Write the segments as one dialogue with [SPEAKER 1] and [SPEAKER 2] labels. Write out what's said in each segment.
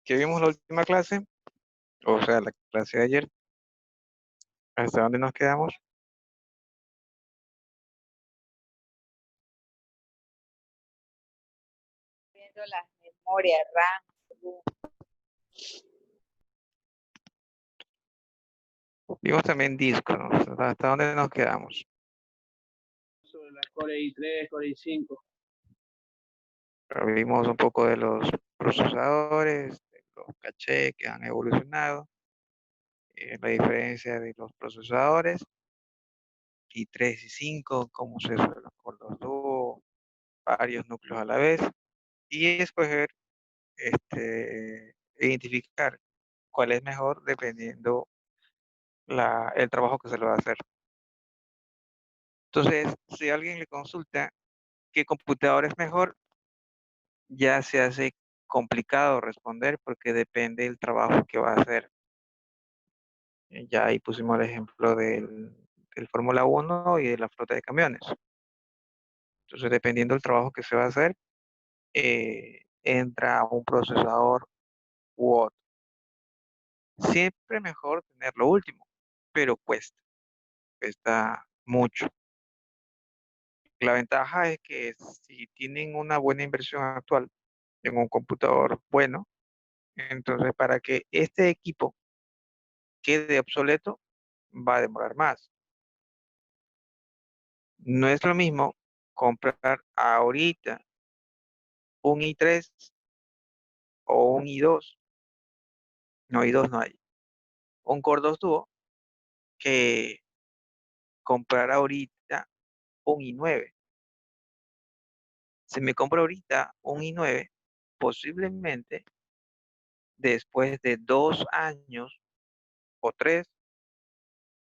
[SPEAKER 1] ¿Qué vimos la última clase? O sea, la clase de ayer. ¿Hasta dónde nos quedamos?
[SPEAKER 2] Viendo las memorias RAM.
[SPEAKER 1] Vimos también discos, ¿no? ¿Hasta dónde nos quedamos?
[SPEAKER 3] Sobre la Core i3, Core i5.
[SPEAKER 1] Pero vimos un poco de los procesadores, de los cachés que han evolucionado, la diferencia de los procesadores, i3 y 5, cómo se usan los dos, varios núcleos a la vez, y escoger, identificar cuál es mejor dependiendo el trabajo que se le va a hacer. Entonces, si alguien le consulta qué computador es mejor, ya se hace complicado responder porque depende del trabajo que va a hacer. Ya ahí pusimos el ejemplo del Fórmula 1 y de la flota de camiones. Entonces, dependiendo del trabajo que se va a hacer, entra un procesador u otro. Siempre mejor tener lo último, pero cuesta mucho. La ventaja es que si tienen una buena inversión actual en un computador bueno, entonces para que este equipo quede obsoleto, va a demorar más. No es lo mismo comprar ahorita un i3 o un i2, no, i2 no hay, un Core 2 Duo, que comprar ahorita un i9. Si me compro ahorita un i9, posiblemente después de 2 años o 3,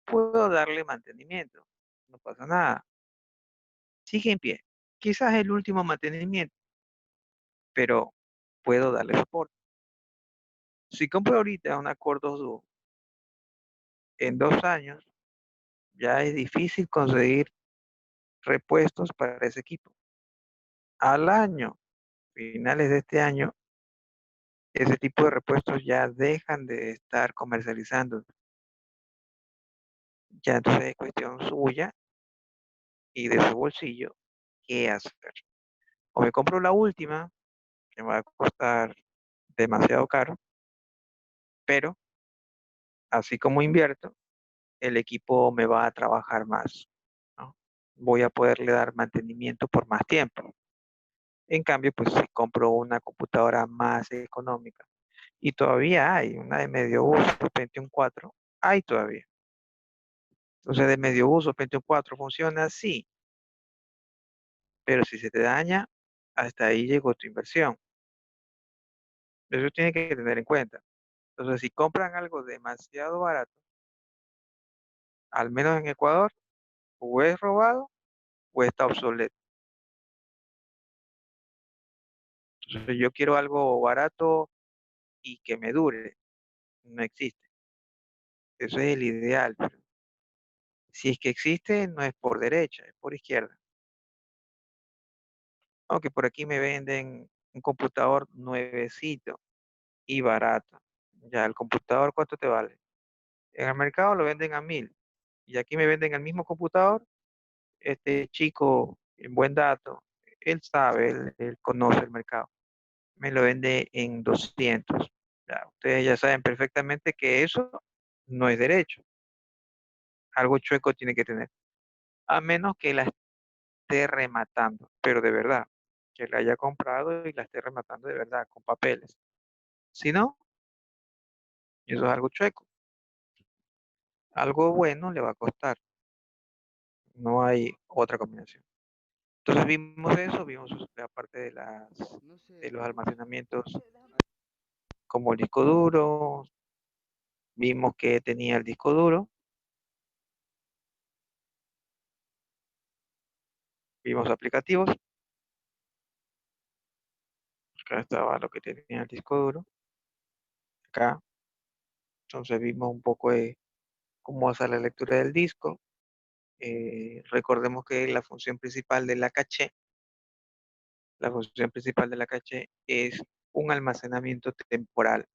[SPEAKER 1] puedo darle mantenimiento. No pasa nada. Sigue en pie. Quizás el último mantenimiento, pero puedo darle soporte. Si compro ahorita una Core 2 Duo, en 2 años ya es difícil conseguir repuestos para ese equipo. Al año, finales de este año, ese tipo de repuestos ya dejan de estar comercializando. Ya entonces es cuestión suya y de su bolsillo qué hacer. O me compro la última, que me va a costar demasiado caro, pero así como invierto, el equipo me va a trabajar más, ¿no? Voy a poderle dar mantenimiento por más tiempo. En cambio, pues si compro una computadora más económica, y todavía hay una de medio uso, Pentium 4, hay todavía. Entonces, de medio uso, Pentium 4 funciona, sí, pero si se te daña, hasta ahí llegó tu inversión. Eso tiene que tener en cuenta. Entonces, si compran algo demasiado barato, al menos en Ecuador, o es robado o está obsoleto. Entonces, yo quiero algo barato y que me dure. No existe. Eso es el ideal. Pero si es que existe, no es por derecha, es por izquierda. Aunque por aquí me venden un computador nuevecito y barato. Ya, el computador, ¿cuánto te vale? En el mercado lo venden a 1.000. Y aquí me venden el mismo computador. Este chico, en buen dato, él sabe, él conoce el mercado. Me lo vende en 200. Ya, ustedes ya saben perfectamente que eso no es derecho. Algo chueco tiene que tener. A menos que la esté rematando, pero de verdad, que la haya comprado y la esté rematando de verdad, con papeles. Si no, eso es algo chueco. Algo bueno le va a costar. No hay otra combinación. Entonces vimos eso, vimos la parte
[SPEAKER 3] No
[SPEAKER 1] de
[SPEAKER 3] sé.
[SPEAKER 1] los almacenamientos como el disco duro, vimos que tenía el disco duro, vimos aplicativos, acá estaba lo que tenía el disco duro, acá, entonces vimos un poco de cómo hacer la lectura del disco. Recordemos que la función principal de la caché es un almacenamiento temporal.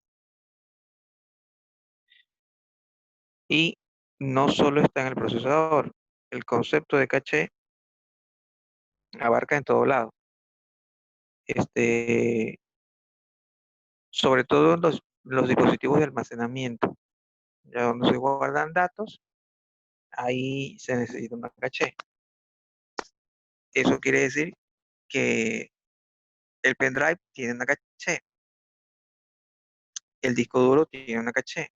[SPEAKER 1] Y no solo está en el procesador, el concepto de caché abarca en todo lado. Sobre todo en los dispositivos de almacenamiento, ya donde se guardan datos, ahí se necesita una caché. Eso quiere decir que el pendrive tiene una caché, el disco duro tiene una caché.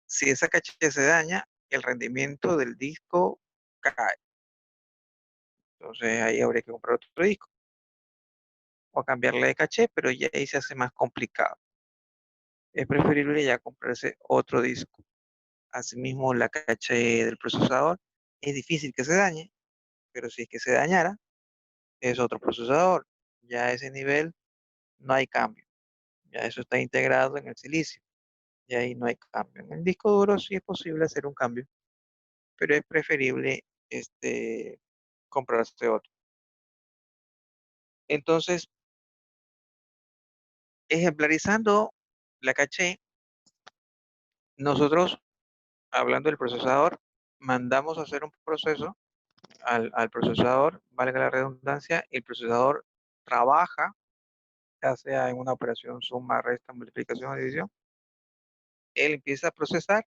[SPEAKER 1] Si esa caché se daña, el rendimiento del disco cae. Entonces ahí habría que comprar otro disco o cambiarle de caché, pero ya ahí se hace más complicado. Es preferible ya comprarse otro disco. Asimismo, la caché del procesador es difícil que se dañe, pero si es que se dañara, es otro procesador. Ya a ese nivel no hay cambio. Ya eso está integrado en el silicio. Y ahí no hay cambio. En el disco duro sí es posible hacer un cambio, pero es preferible comprarse otro. Entonces, ejemplarizando la caché, nosotros, hablando del procesador, mandamos a hacer un proceso al procesador, valga la redundancia, el procesador trabaja, ya sea en una operación suma, resta, multiplicación o división, él empieza a procesar,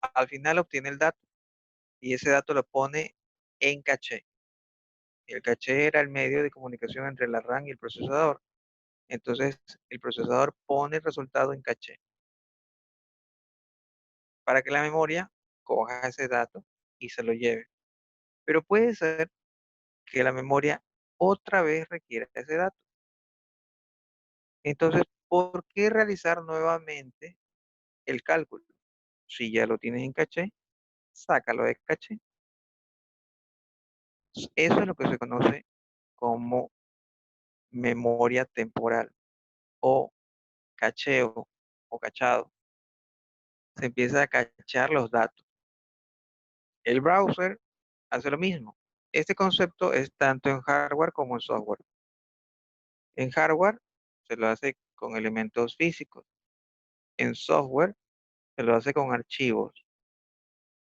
[SPEAKER 1] al final obtiene el dato y ese dato lo pone en caché. El caché era el medio de comunicación entre la RAM y el procesador. Entonces, el procesador pone el resultado en caché para que la memoria coja ese dato y se lo lleve. Pero puede ser que la memoria otra vez requiera ese dato. Entonces, ¿por qué realizar nuevamente el cálculo? Si ya lo tienes en caché, sácalo de caché. Eso es lo que se conoce como memoria temporal o cacheo o cachado. Se empieza a cachar los datos. El browser hace lo mismo. Este concepto es tanto en hardware como en software. En hardware se lo hace con elementos físicos. En software se lo hace con archivos.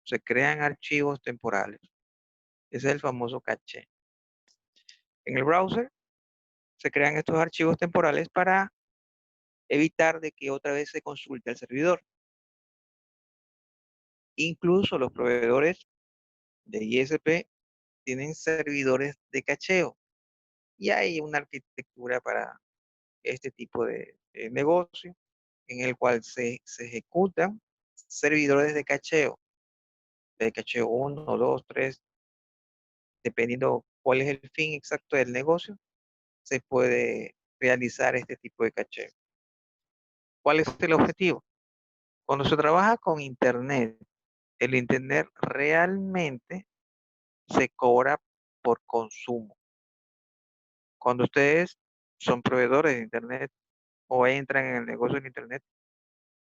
[SPEAKER 1] Se crean archivos temporales. Ese es el famoso caché. En el browser se crean estos archivos temporales para evitar de que otra vez se consulte al servidor. Incluso los proveedores de ISP tienen servidores de cacheo y hay una arquitectura para este tipo de negocio en el cual se ejecutan servidores de cacheo 1, 2, 3, dependiendo cuál es el fin exacto del negocio, se puede realizar este tipo de cacheo. ¿Cuál es el objetivo? Cuando se trabaja con Internet, el Internet realmente se cobra por consumo. Cuando ustedes son proveedores de Internet o entran en el negocio de Internet,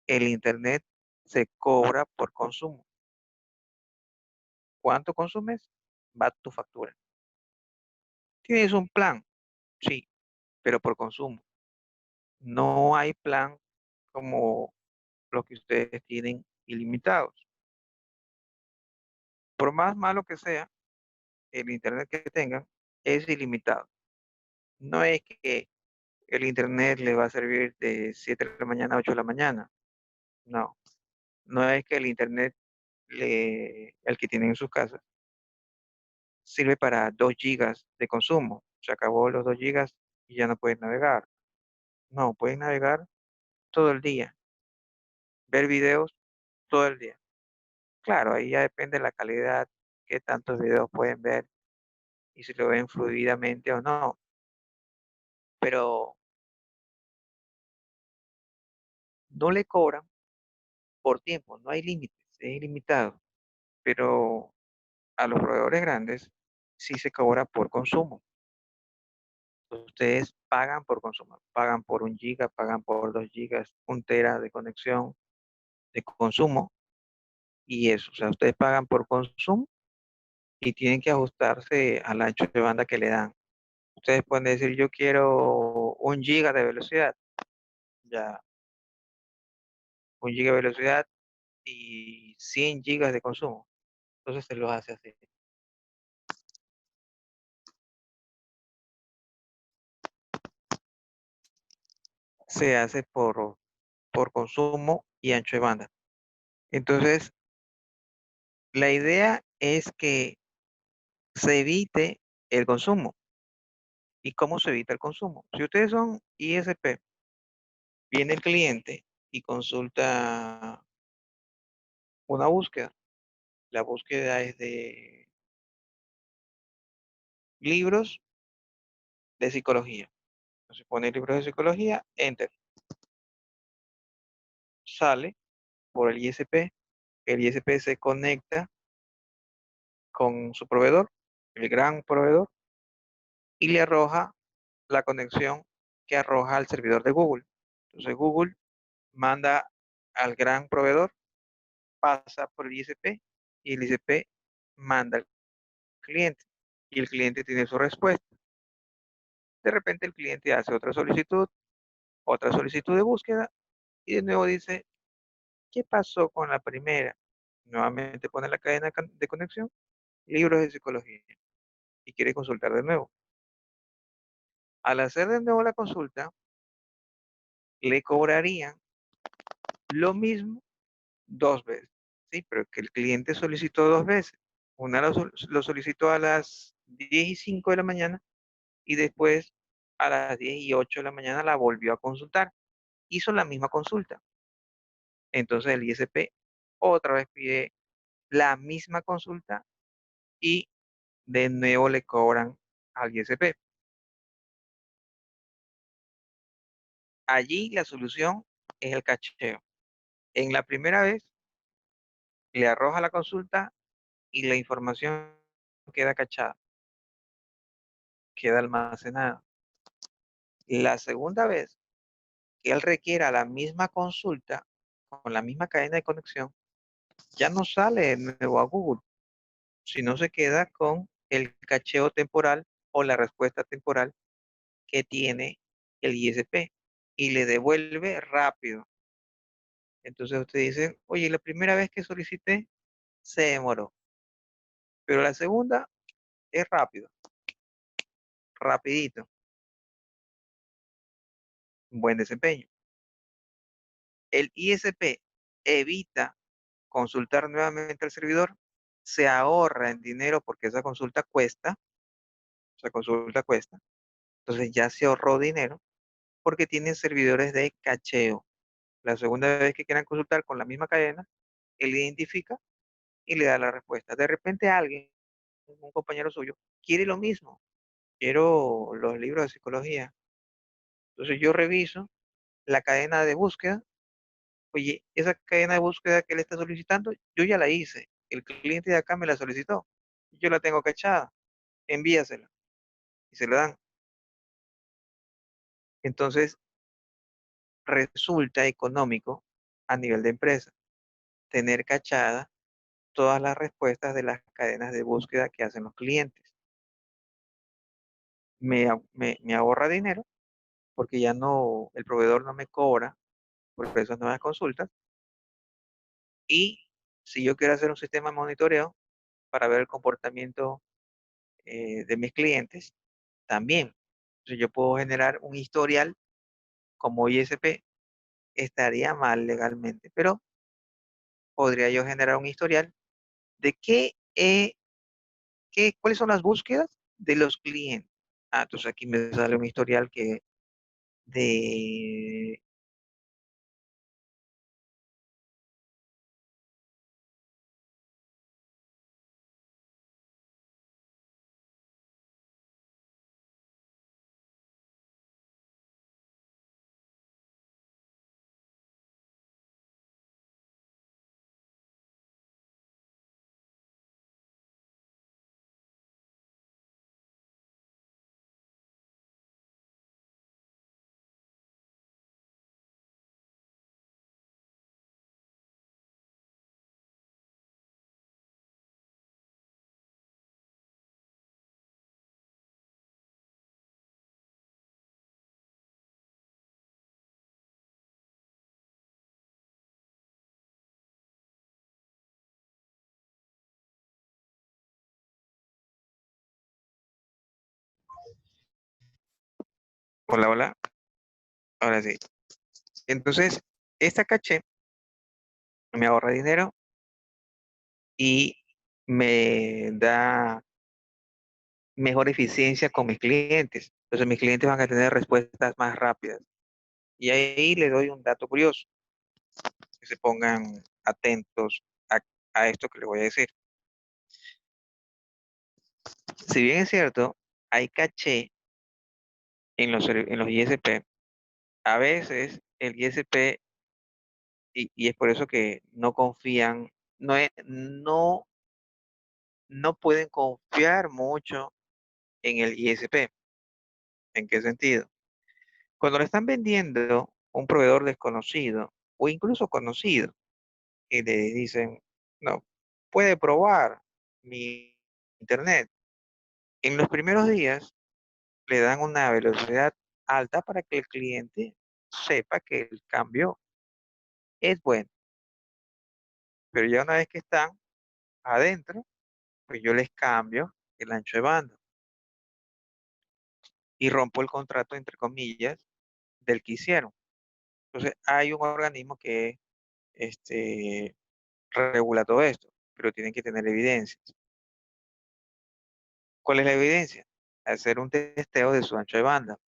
[SPEAKER 1] el Internet se cobra por consumo. ¿Cuánto consumes? Va tu factura. ¿Tienes un plan? Sí, pero por consumo. No hay plan como los que ustedes tienen ilimitados. Por más malo que sea, el Internet que tengan es ilimitado. No es que el Internet le va a servir de 7 de la mañana a 8 de la mañana. No, no es que el Internet, el que tienen en sus casas, sirve para 2 gigas de consumo. Se acabó los 2 gigas y ya no pueden navegar. No, pueden navegar todo el día, ver videos todo el día. Claro, ahí ya depende de la calidad, qué tantos videos pueden ver y si lo ven fluidamente o no. Pero no le cobran por tiempo, no hay límites, es ilimitado. Pero a los proveedores grandes sí se cobra por consumo. Ustedes pagan por consumo, pagan por 1 giga, pagan por 2 gigas, 1 tera de conexión de consumo y eso. O sea, ustedes pagan por consumo y tienen que ajustarse al ancho de banda que le dan. Ustedes pueden decir, yo quiero 1 giga de velocidad, ya 1 giga de velocidad y 100 gigas de consumo. Entonces se los hace así. Se hace por consumo y ancho de banda. Entonces, la idea es que se evite el consumo. ¿Y cómo se evita el consumo? Si ustedes son ISP, viene el cliente y consulta una búsqueda. La búsqueda es de libros de psicología. Entonces pone libros de psicología, enter. Sale por el ISP. El ISP se conecta con su proveedor, el gran proveedor, y le arroja la conexión que arroja al servidor de Google. Entonces Google manda al gran proveedor, pasa por el ISP y el ISP manda al cliente y el cliente tiene su respuesta. De repente el cliente hace otra solicitud de búsqueda y de nuevo dice, ¿qué pasó con la primera? Nuevamente pone la cadena de conexión, libros de psicología y quiere consultar de nuevo. Al hacer de nuevo la consulta, le cobrarían lo mismo 2 veces. Sí, pero que el cliente solicitó 2 veces. Una lo solicitó a las 10:05 de la mañana y después a las 10:08 de la mañana la volvió a consultar. Hizo la misma consulta. Entonces el ISP otra vez pide la misma consulta y de nuevo le cobran al ISP. Allí la solución es el cacheo. En la primera vez le arroja la consulta y la información queda cachada, queda almacenada. La segunda vez que él requiera la misma consulta con la misma cadena de conexión, ya no sale de nuevo a Google, sino se queda con el cacheo temporal o la respuesta temporal que tiene el ISP y le devuelve rápido. Entonces usted dice, oye, la primera vez que solicité se demoró, pero la segunda es rápido, rapidito, buen desempeño. El ISP evita consultar nuevamente al servidor, se ahorra en dinero porque esa consulta cuesta, entonces ya se ahorró dinero porque tiene servidores de cacheo. La segunda vez que quieran consultar con la misma cadena, él identifica y le da la respuesta. De repente alguien, un compañero suyo, quiere lo mismo, quiero los libros de psicología. Entonces yo reviso la cadena de búsqueda. Oye, esa cadena de búsqueda que le está solicitando, yo ya la hice. El cliente de acá me la solicitó. Yo la tengo cachada. Envíasela. Y se la dan. Entonces, resulta económico a nivel de empresa tener cachada todas las respuestas de las cadenas de búsqueda que hacen los clientes. Me ahorra dinero porque ya no, el proveedor no me cobra por esas nuevas consultas. Y si yo quiero hacer un sistema de monitoreo para ver el comportamiento de mis clientes, también. Entonces yo puedo generar un historial como ISP, estaría mal legalmente, pero podría yo generar un historial de cuáles son las búsquedas de los clientes. Ah, entonces aquí me sale un historial que de Hola, hola. Ahora sí. Entonces, esta caché me ahorra dinero y me da mejor eficiencia con mis clientes. Entonces, mis clientes van a tener respuestas más rápidas. Y ahí le doy un dato curioso, que se pongan atentos a, a esto que les voy a decir. Si bien es cierto, hay caché en los ISP, a veces el ISP, y es por eso que no confían, no pueden confiar mucho en el ISP. ¿En qué sentido? Cuando le están vendiendo un proveedor desconocido o incluso conocido, y le dicen, no, puede probar mi internet. En los primeros días le dan una velocidad alta para que el cliente sepa que el cambio es bueno. Pero ya una vez que están adentro, pues yo les cambio el ancho de banda y rompo el contrato, entre comillas, del que hicieron. Entonces, hay un organismo que este, regula todo esto, pero tienen que tener evidencias. ¿Cuál es la evidencia? Hacer un testeo de su ancho de banda.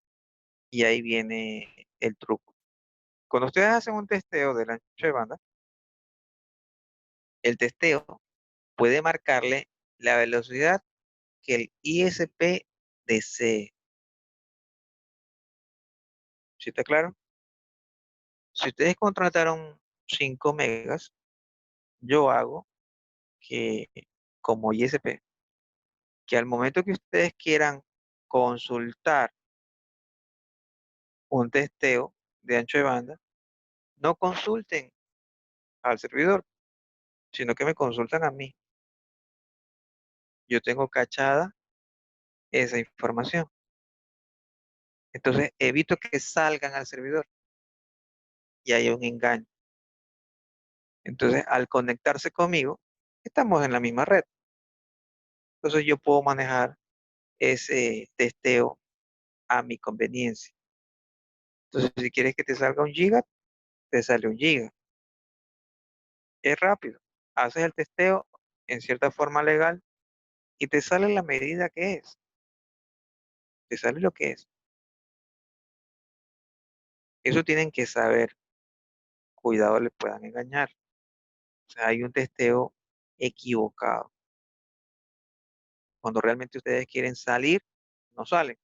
[SPEAKER 1] Y ahí viene el truco. Cuando ustedes hacen un testeo del ancho de banda, el testeo puede marcarle la velocidad que el ISP desee. ¿Sí está claro? Si ustedes contrataron 5 megas, yo hago que, como ISP, que al momento que ustedes quieran consultar un testeo de ancho de banda, no consulten al servidor, sino que me consultan a mí. Yo tengo cachada esa información. Entonces evito que salgan al servidor y hay un engaño. Entonces al conectarse conmigo, estamos en la misma red. Entonces yo puedo manejar ese testeo a mi conveniencia. Entonces si quieres que te salga 1 giga, te sale 1 giga. Es rápido. Haces el testeo en cierta forma legal y te sale la medida que es. Te sale lo que es. Eso tienen que saber. Cuidado, les puedan engañar. O sea, hay un testeo equivocado. Cuando realmente ustedes quieren salir, no salen.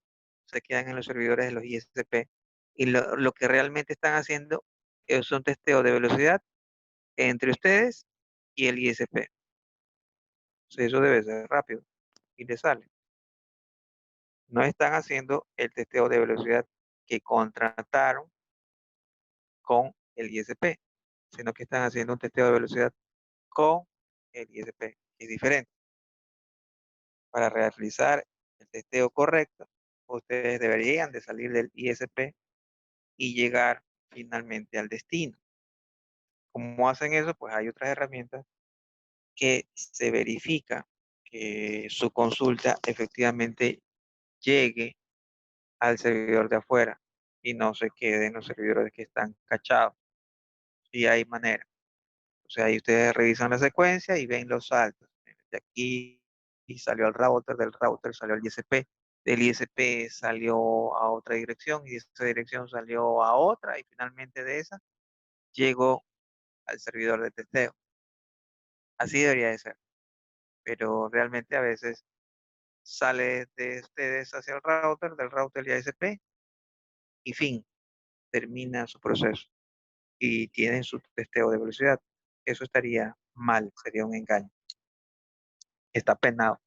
[SPEAKER 1] Se quedan en los servidores de los ISP. Y lo que realmente están haciendo es un testeo de velocidad entre ustedes y el ISP. Entonces, eso debe ser rápido y le sale. No están haciendo el testeo de velocidad que contrataron con el ISP, sino que están haciendo un testeo de velocidad con el ISP, que es diferente. Para realizar el testeo correcto, ustedes deberían de salir del ISP y llegar finalmente al destino. ¿Cómo hacen eso? Pues hay otras herramientas que se verifica que su consulta efectivamente llegue al servidor de afuera y no se quede en los servidores que están cachados. Y hay manera. O sea, ahí ustedes revisan la secuencia y ven los saltos. De aquí y salió al router, del router salió al ISP, del ISP salió a otra dirección y de esa dirección salió a otra y finalmente de esa llegó al servidor de testeo. Así debería de ser, pero realmente a veces sale de ustedes hacia el router, del router al ISP y fin, termina su proceso y tienen su testeo de velocidad. Eso estaría mal, sería un engaño. Está penado,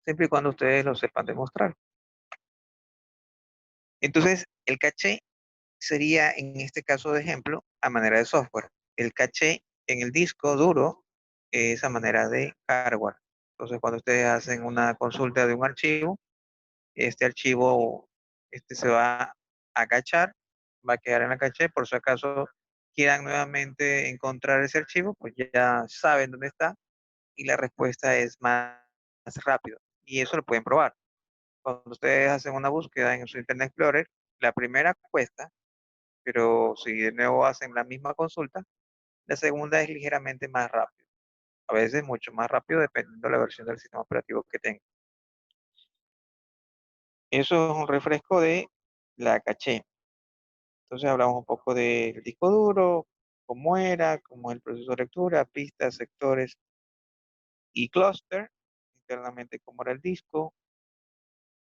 [SPEAKER 1] siempre y cuando ustedes lo sepan demostrar. Entonces, el caché sería, en este caso de ejemplo, a manera de software. El caché en el disco duro es a manera de hardware. Entonces, cuando ustedes hacen una consulta de un archivo, este archivo se va a cachar, va a quedar en la caché. Por si acaso quieran nuevamente encontrar ese archivo, pues ya saben dónde está y la respuesta es más rápido. Y eso lo pueden probar. Cuando ustedes hacen una búsqueda en su Internet Explorer, La primera cuesta, pero si de nuevo hacen la misma consulta, la segunda es ligeramente más rápido. A veces mucho más rápido dependiendo de la versión del sistema operativo que tenga. Eso es un refresco de la caché. Entonces hablamos un poco del disco duro, cómo era, cómo es el proceso de lectura, pistas, sectores y clúster, internamente cómo era el disco,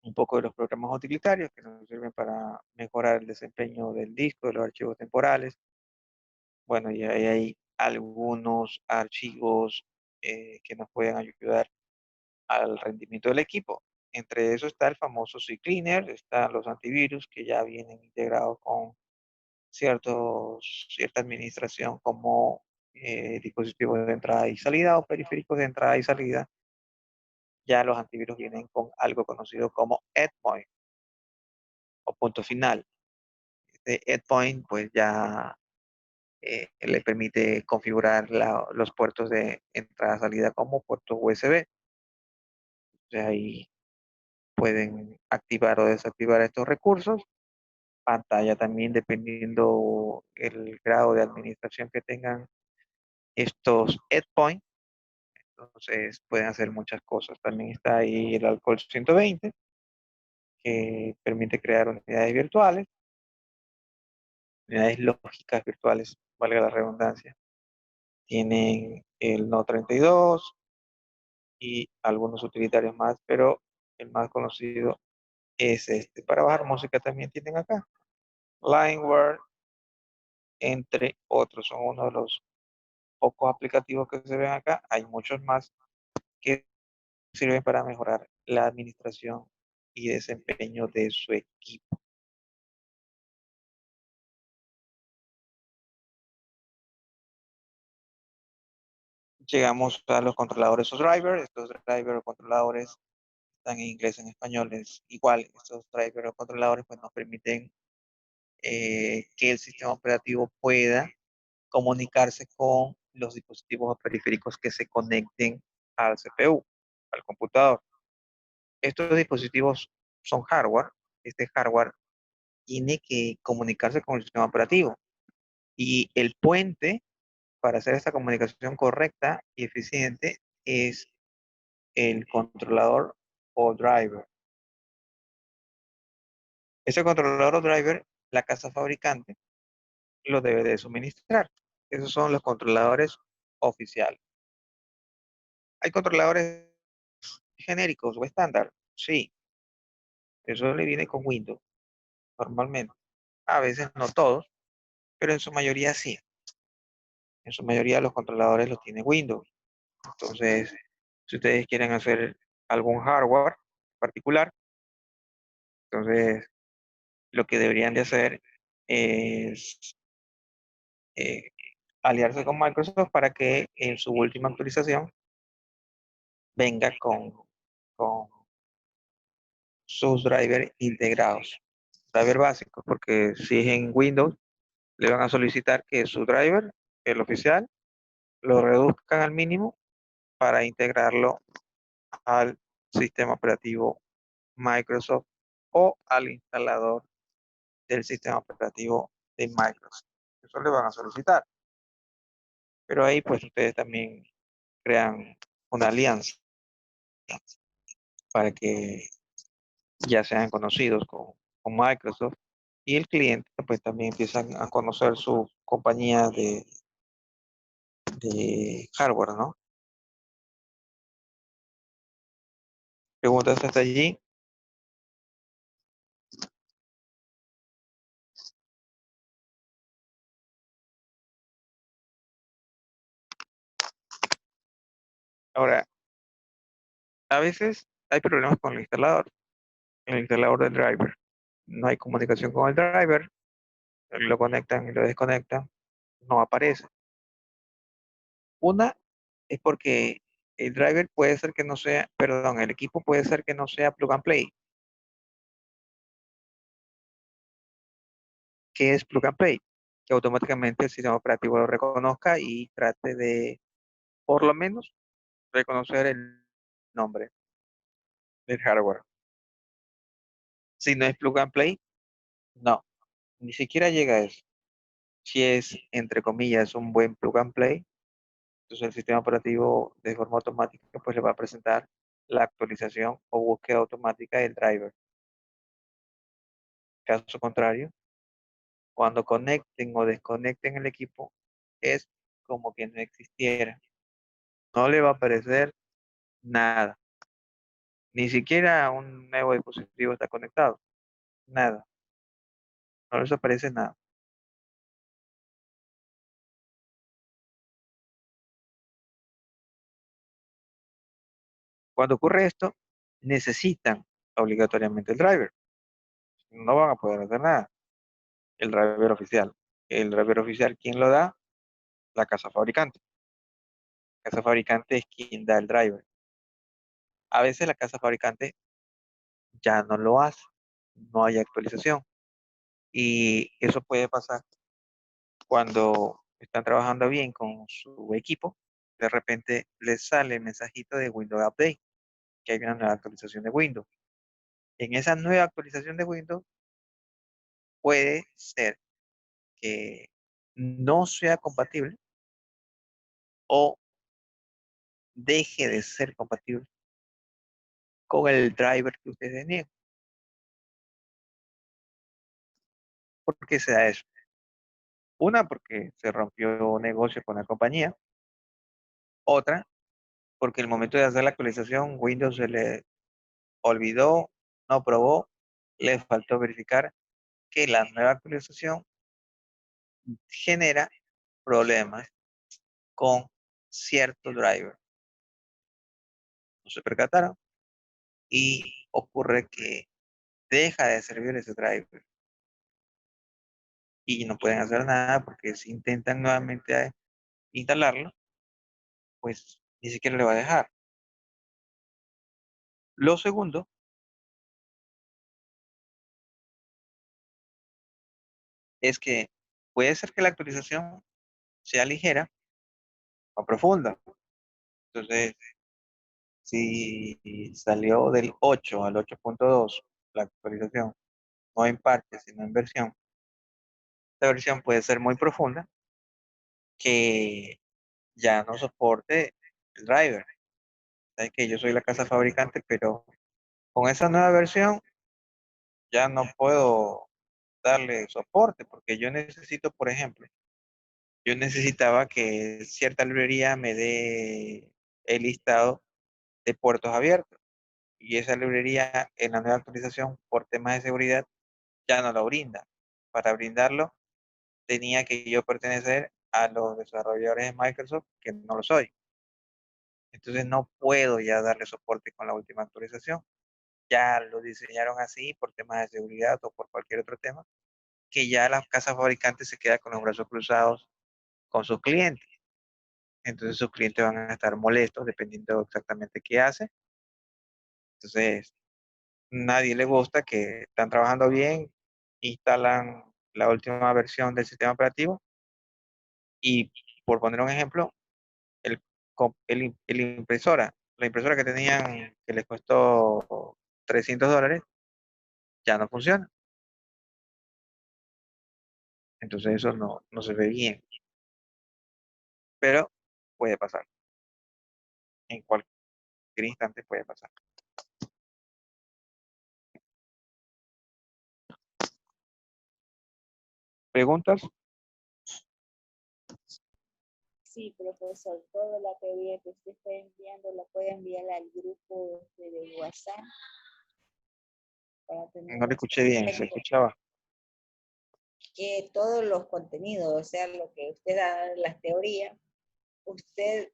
[SPEAKER 1] un poco de los programas utilitarios que nos sirven para mejorar el desempeño del disco, de los archivos temporales. Bueno, y ahí hay algunos archivos que nos pueden ayudar al rendimiento del equipo. Entre eso está el famoso CCleaner, están los antivirus que ya vienen integrados con cierta administración como dispositivos de entrada y salida o periféricos de entrada y salida. Ya los antivirus vienen con algo conocido como endpoint o punto final. Este endpoint pues ya le permite configurar los puertos de entrada-salida como puertos USB. Entonces ahí pueden activar o desactivar estos recursos. Pantalla también dependiendo el grado de administración que tengan estos endpoints. Entonces pueden hacer muchas cosas. También está ahí el Alcohol 120 que permite crear unidades virtuales, unidades lógicas virtuales, valga la redundancia. Tienen el No32 y algunos utilitarios más, pero el más conocido es este. Para bajar música también tienen acá. Lineware, entre otros, son uno de los pocos aplicativos que se ven acá. Hay muchos más que sirven para mejorar la administración y desempeño de su equipo. Llegamos a los controladores o drivers. Estos drivers o controladores están en inglés, en español, es igual. Estos drivers o controladores pues, nos permiten que el sistema operativo pueda comunicarse con los dispositivos periféricos que se conecten al CPU, al computador. Estos dispositivos son hardware. Este hardware tiene que comunicarse con el sistema operativo. Y el puente para hacer esta comunicación correcta y eficiente es el controlador o driver. Ese controlador o driver, la casa fabricante lo debe de suministrar. Esos son los controladores oficiales. Hay controladores genéricos o estándar, sí. Eso le viene con Windows, normalmente. A veces no todos, pero en su mayoría sí. En su mayoría los controladores los tiene Windows. Entonces, si ustedes quieren hacer algún hardware particular, entonces lo que deberían de hacer es eh, aliarse con Microsoft para que en su última actualización venga con sus drivers integrados. Driver básicos, porque si es en Windows, le van a solicitar que su driver, el oficial, lo reduzcan al mínimo para integrarlo al sistema operativo Microsoft o al instalador del sistema operativo de Microsoft. Eso le van a solicitar. Pero ahí pues ustedes también crean una alianza para que ya sean conocidos con Microsoft y el cliente pues también empiezan a conocer su compañía de hardware, ¿no? Preguntas hasta allí. Ahora, a veces hay problemas con el instalador del driver. No hay comunicación con el driver, lo conectan y lo desconectan, no aparece. Una es porque el driver puede ser que no sea, perdón, el equipo puede ser que no sea plug and play. ¿Qué es plug and play? Que automáticamente el sistema operativo lo reconozca y trate de, por lo menos, reconocer el nombre del hardware. Si no es plug and play, No, ni siquiera llega a eso. Si es, entre comillas, un buen plug and play, entonces el sistema operativo de forma automática pues le va a presentar la actualización o búsqueda automática del driver. Caso contrario, cuando conecten o desconecten el equipo, es como que no existiera. No le va a aparecer nada. Ni siquiera un nuevo dispositivo está conectado. Nada. No les aparece nada. Cuando ocurre esto, necesitan obligatoriamente el driver. No van a poder hacer nada. El driver oficial. El driver oficial, ¿quién lo da? La casa fabricante. La casa fabricante es quien da el driver. A veces la casa fabricante ya no lo hace. No hay actualización. Y eso puede pasar cuando están trabajando bien con su equipo. De repente les sale el mensajito de Windows Update, que hay una nueva actualización de Windows. En esa nueva actualización de Windows puede ser que no sea compatible o deje de ser compatible con el driver que ustedes tenían. ¿Por qué se da eso? Una, porque se rompió negocio con la compañía. Otra, porque el momento de hacer la actualización, Windows se le olvidó, no probó, le faltó verificar que la nueva actualización genera problemas con cierto driver. No se percataron y ocurre que deja de servir ese driver y no pueden hacer nada porque si intentan nuevamente instalarlo, pues ni siquiera le va a dejar. Lo segundo es que puede ser que la actualización sea ligera o profunda. Entonces, si salió del 8 al 8.2 la actualización, no en parte, sino en versión, esta versión puede ser muy profunda que ya no soporte el driver. Es que yo soy la casa fabricante, pero con esa nueva versión ya no puedo darle soporte porque yo necesito, por ejemplo, yo necesitaba que cierta librería me dé el listado de puertos abiertos y esa librería en la nueva actualización por temas de seguridad ya no lo brinda. Para brindarlo tenía que yo pertenecer a los desarrolladores de Microsoft, que no lo soy. Entonces no puedo ya darle soporte con la última actualización. Ya lo diseñaron así por temas de seguridad o por cualquier otro tema, que ya las casas fabricantes se quedan con los brazos cruzados con sus clientes. Entonces sus clientes van a estar molestos dependiendo exactamente qué hace. Entonces, nadie le gusta que están trabajando bien, instalan la última versión del sistema operativo y, por poner un ejemplo, la impresora que tenían que les costó $300, ya no funciona. Entonces eso no se ve bien, pero puede pasar. En cualquier instante puede pasar. ¿Preguntas?
[SPEAKER 2] Sí, profesor, toda la teoría que usted está enviando la puede enviar al grupo de WhatsApp para
[SPEAKER 1] No le
[SPEAKER 2] tenerlas
[SPEAKER 1] escuché bien, se
[SPEAKER 2] presentes.
[SPEAKER 1] escuchaba.
[SPEAKER 2] Que todos los contenidos, o sea, lo que usted da, las teorías, usted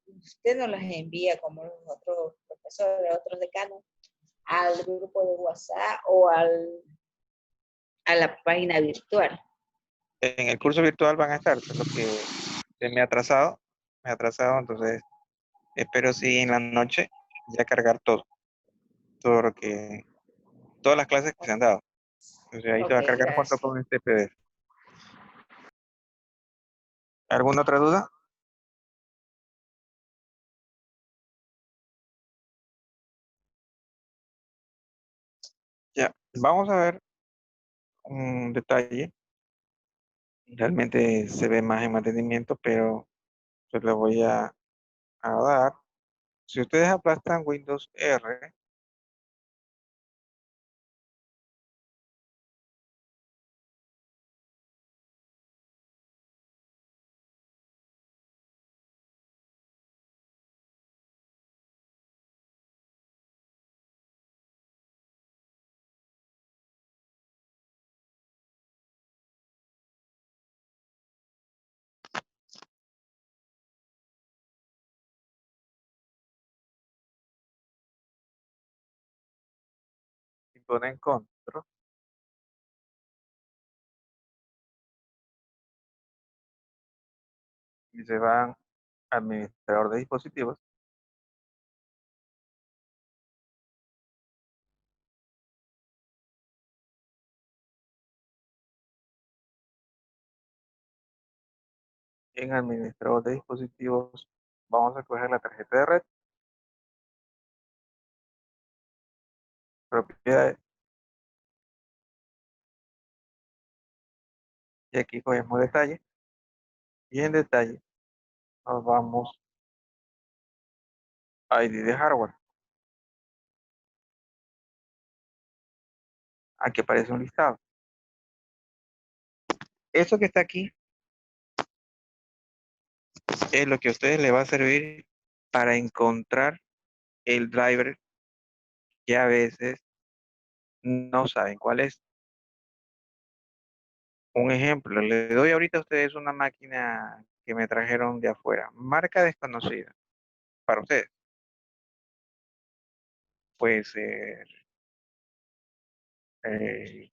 [SPEAKER 2] nos las envía como los otros profesores, otros decanos, al grupo de WhatsApp o a la página virtual.
[SPEAKER 1] En el curso virtual van a estar, solo que me ha atrasado, entonces espero sí en la noche ya cargar todo lo que, todas las clases que se han dado. Entonces ahí se
[SPEAKER 2] Ok,
[SPEAKER 1] va a cargar junto
[SPEAKER 2] gracias.
[SPEAKER 1] con este PDF. ¿Alguna otra duda? Ya, vamos a ver un detalle. Realmente se ve más en mantenimiento, pero yo le voy a dar. Si ustedes aplastan Windows R, y ponen control y se van a administrador de dispositivos, en administrador de dispositivos vamos a coger la tarjeta de red, propiedades, y aquí cogemos detalle, y en detalle nos vamos a ID de hardware. Aquí aparece un listado. Eso que está aquí es lo que a ustedes les va a servir para encontrar el driver que a veces no saben cuál es. Un ejemplo, le doy ahorita a ustedes una máquina que me trajeron de afuera, marca desconocida, para ustedes. Puede ser eh,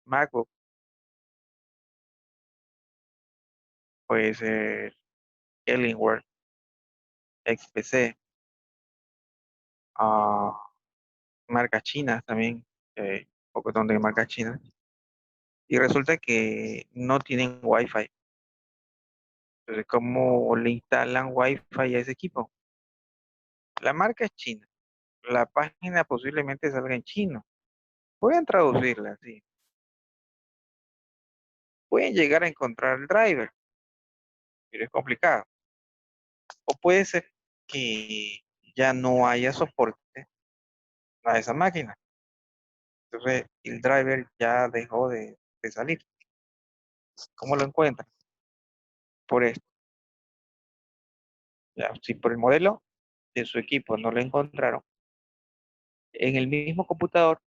[SPEAKER 1] MacBook, puede ser Alienware, XPC, ah, marcas chinas también, poco de marcas chinas. Y resulta que no tienen Wi-Fi. Entonces, ¿cómo le instalan Wi-Fi a ese equipo? La marca es china. La página posiblemente salga en chino. Pueden traducirla, sí. Pueden llegar a encontrar el driver, pero es complicado. O puede ser que ya no haya soporte a esa máquina. Entonces, el driver ya dejó de salir. ¿Cómo lo encuentran? Por esto. Ya, si por el modelo de su equipo no lo encontraron, en el mismo computador,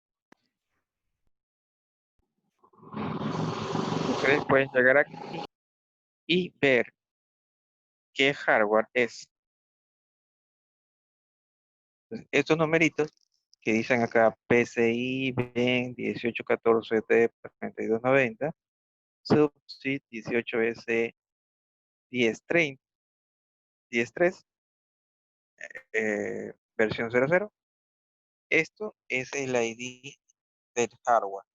[SPEAKER 1] ustedes pueden llegar aquí y ver qué hardware es. Entonces, estos numeritos que dicen acá PCI BEN 1814T 3290, Subsys 18S 1030, 103, versión 00. Esto es el ID del hardware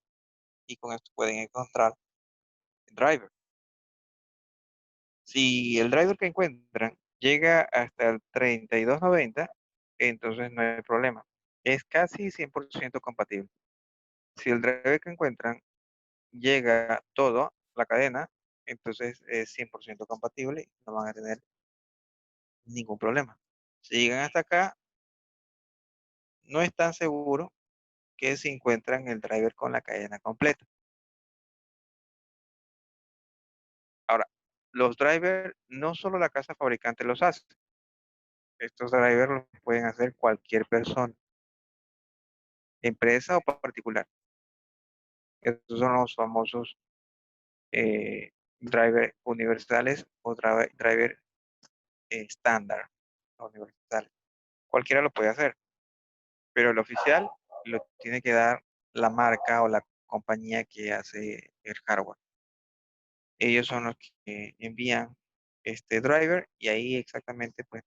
[SPEAKER 1] y con esto pueden encontrar el driver. Si el driver que encuentran llega hasta el 3290, entonces no hay problema. Es casi 100% compatible. Si el driver que encuentran llega todo, la cadena, entonces es 100% compatible y no van a tener ningún problema. Si llegan hasta acá, no es tan seguro que si encuentran el driver con la cadena completa. Ahora, los drivers, no solo la casa fabricante los hace. Estos drivers los pueden hacer cualquier persona, empresa o particular. Estos son los famosos driver universales o driver estándar universal. Cualquiera lo puede hacer, pero el oficial lo tiene que dar la marca o la compañía que hace el hardware. Ellos son los que envían este driver y ahí exactamente pues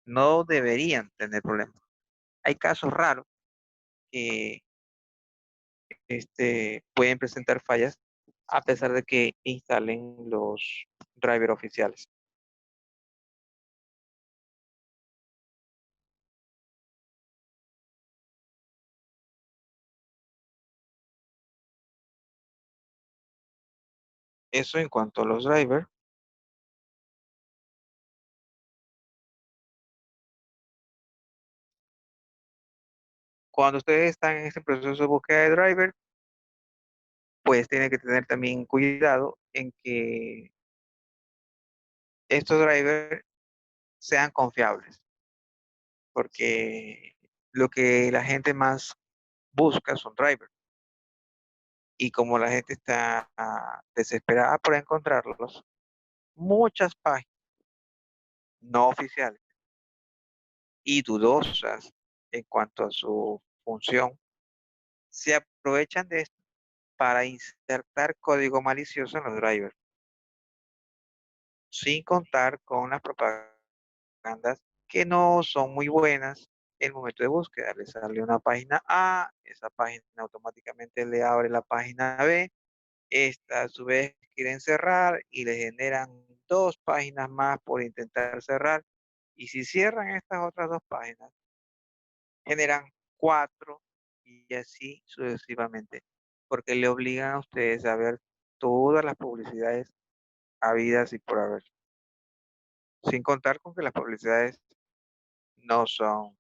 [SPEAKER 1] no deberían tener problemas. Hay casos raros que pueden presentar fallas a pesar de que instalen los drivers oficiales. Eso en cuanto a los drivers. Cuando ustedes están en este proceso de búsqueda de driver, pues tienen que tener también cuidado en que estos drivers sean confiables, porque lo que la gente más busca son drivers. Y como la gente está desesperada por encontrarlos, muchas páginas no oficiales y dudosas en cuanto a su función se aprovechan de esto para insertar código malicioso en los drivers, sin contar con las propagandas que no son muy buenas en el momento de búsqueda. Le sale una página A, esa página automáticamente le abre la página B, esta a su vez quieren cerrar y le generan dos páginas más por intentar cerrar. Y si cierran estas otras dos páginas, generan cuatro y así sucesivamente, porque le obligan a ustedes a ver todas las publicidades habidas y por haber. Sin contar con que las publicidades no son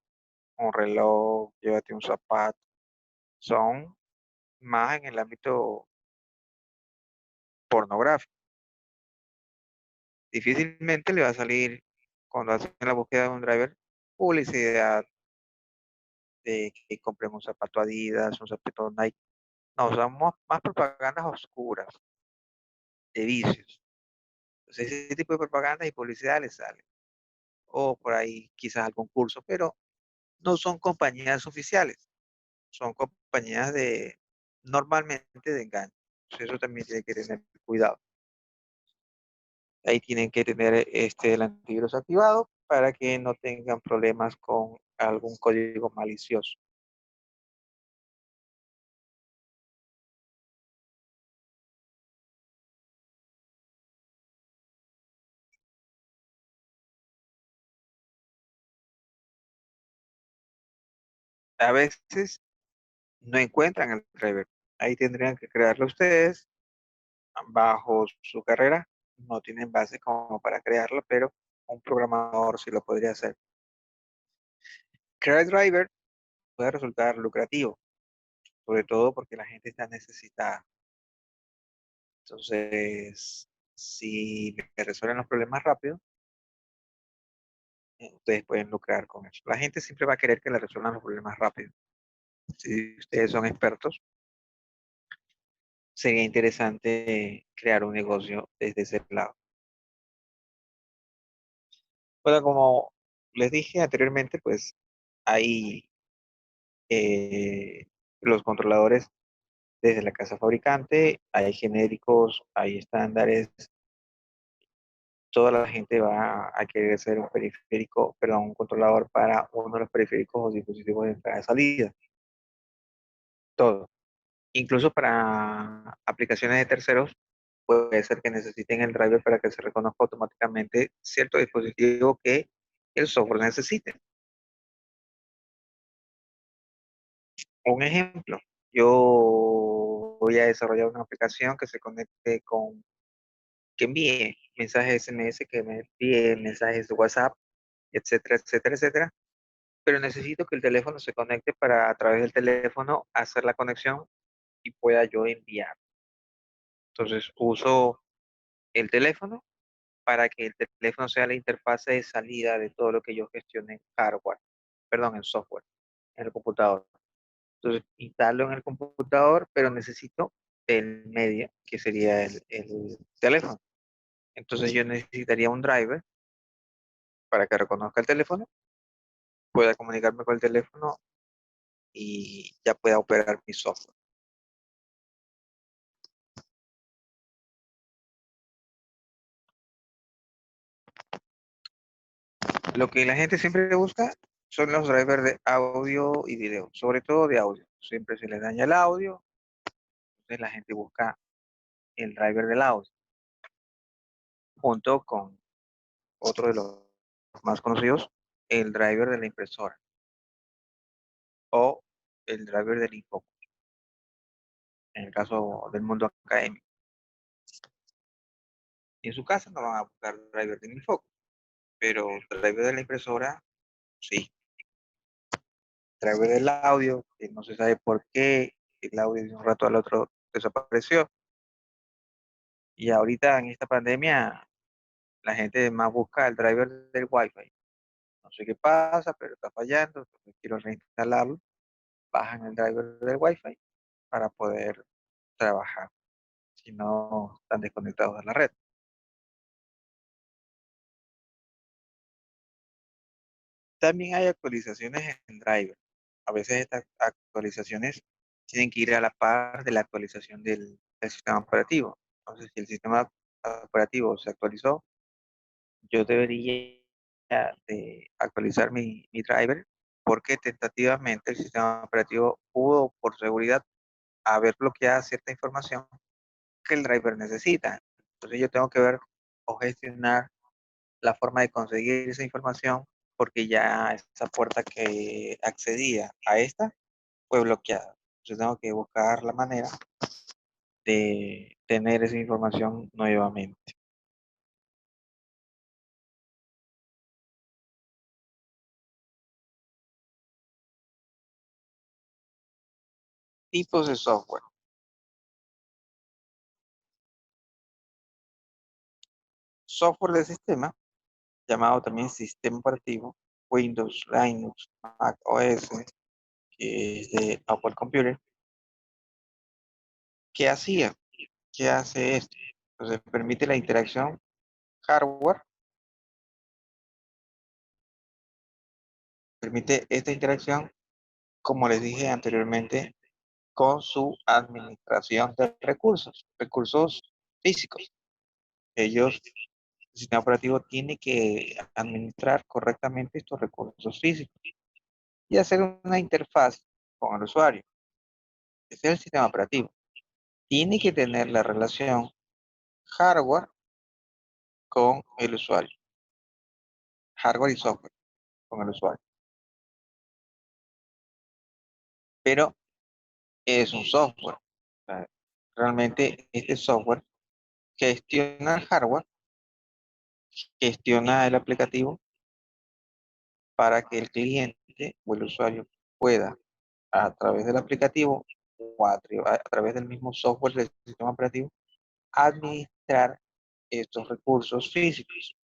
[SPEAKER 1] un reloj, llévate un zapato, son más en el ámbito pornográfico. Difícilmente le va a salir cuando hacen la búsqueda de un driver publicidad de que compren un zapato Adidas, un zapato Nike. No, son más propagandas oscuras de vicios. Entonces, ese tipo de propaganda y publicidad les sale. O por ahí quizás algún curso, pero no son compañías oficiales, son compañías de normalmente de engaño. Entonces, eso también tiene que tener cuidado. Ahí tienen que tener el antivirus activado para que no tengan problemas con algún código malicioso. A veces no encuentran el driver. Ahí tendrían que crearlo ustedes bajo su carrera. No tienen base como para crearlo, pero un programador sí lo podría hacer. Crear driver puede resultar lucrativo, sobre todo porque la gente está necesitada. Entonces, si le resuelven los problemas rápido, ustedes pueden lucrar con eso. La gente siempre va a querer que le resuelvan los problemas rápido. Si ustedes son expertos, sería interesante crear un negocio desde ese lado. Bueno, como les dije anteriormente, pues hay los controladores desde la casa fabricante, hay genéricos, hay estándares. Toda la gente va a querer hacer un periférico, perdón, un controlador para uno de los periféricos o dispositivos de entrada y salida. Todo. Incluso para aplicaciones de terceros, puede ser que necesiten el driver para que se reconozca automáticamente cierto dispositivo que el software necesite. Un ejemplo, yo voy a desarrollar una aplicación que se conecte con, que envíe mensajes SMS, que me envíe mensajes de WhatsApp, etcétera, etcétera, etcétera. Pero necesito que el teléfono se conecte para a través del teléfono hacer la conexión y pueda yo enviar. Entonces uso el teléfono para que el teléfono sea la interfaz de salida de todo lo que yo gestione en hardware, perdón, en software, en el computador. Entonces instalo en el computador, pero necesito el medio, que sería el teléfono. Entonces yo necesitaría un driver para que reconozca el teléfono, pueda comunicarme con el teléfono y ya pueda operar mi software. Lo que la gente siempre busca son los drivers de audio y video, sobre todo de audio. Siempre se les daña el audio, entonces la gente busca el driver del audio, junto con otro de los más conocidos, el driver de la impresora o el driver del info, en el caso del mundo académico. Y en su casa no van a buscar driver de Unifox, pero driver de la impresora, sí. Driver del audio, que no se sabe por qué, el audio de un rato al otro desapareció. Y ahorita en esta pandemia, la gente más busca el driver del Wi-Fi. No sé qué pasa, pero está fallando, entonces quiero reinstalarlo. Bajan el driver del Wi-Fi para poder trabajar, si no están desconectados de la red. También hay actualizaciones en driver. A veces estas actualizaciones tienen que ir a la par de la actualización del sistema operativo. Entonces, si el sistema operativo se actualizó, yo debería de actualizar mi driver porque tentativamente el sistema operativo pudo, por seguridad, haber bloqueado cierta información que el driver necesita. Entonces yo tengo que ver o gestionar la forma de conseguir esa información porque ya esa puerta que accedía a esta fue bloqueada. Entonces tengo que buscar la manera de tener esa información nuevamente. Tipos de software. Software de sistema, llamado también sistema operativo, Windows, Linux, Mac OS, que es de Apple Computer. ¿Qué hacía? ¿Qué hace esto? Entonces permite la interacción hardware, permite esta interacción, como les dije anteriormente, con su administración de recursos, recursos físicos. Ellos, el sistema operativo tiene que administrar correctamente estos recursos físicos y hacer una interfaz con el usuario. Ese es el sistema operativo. Tiene que tener la relación hardware con el usuario, hardware y software con el usuario. Pero es un software. O sea, realmente este software gestiona el hardware, gestiona el aplicativo para que el cliente o el usuario pueda, a través del aplicativo o a través del mismo software del sistema operativo, administrar estos recursos físicos.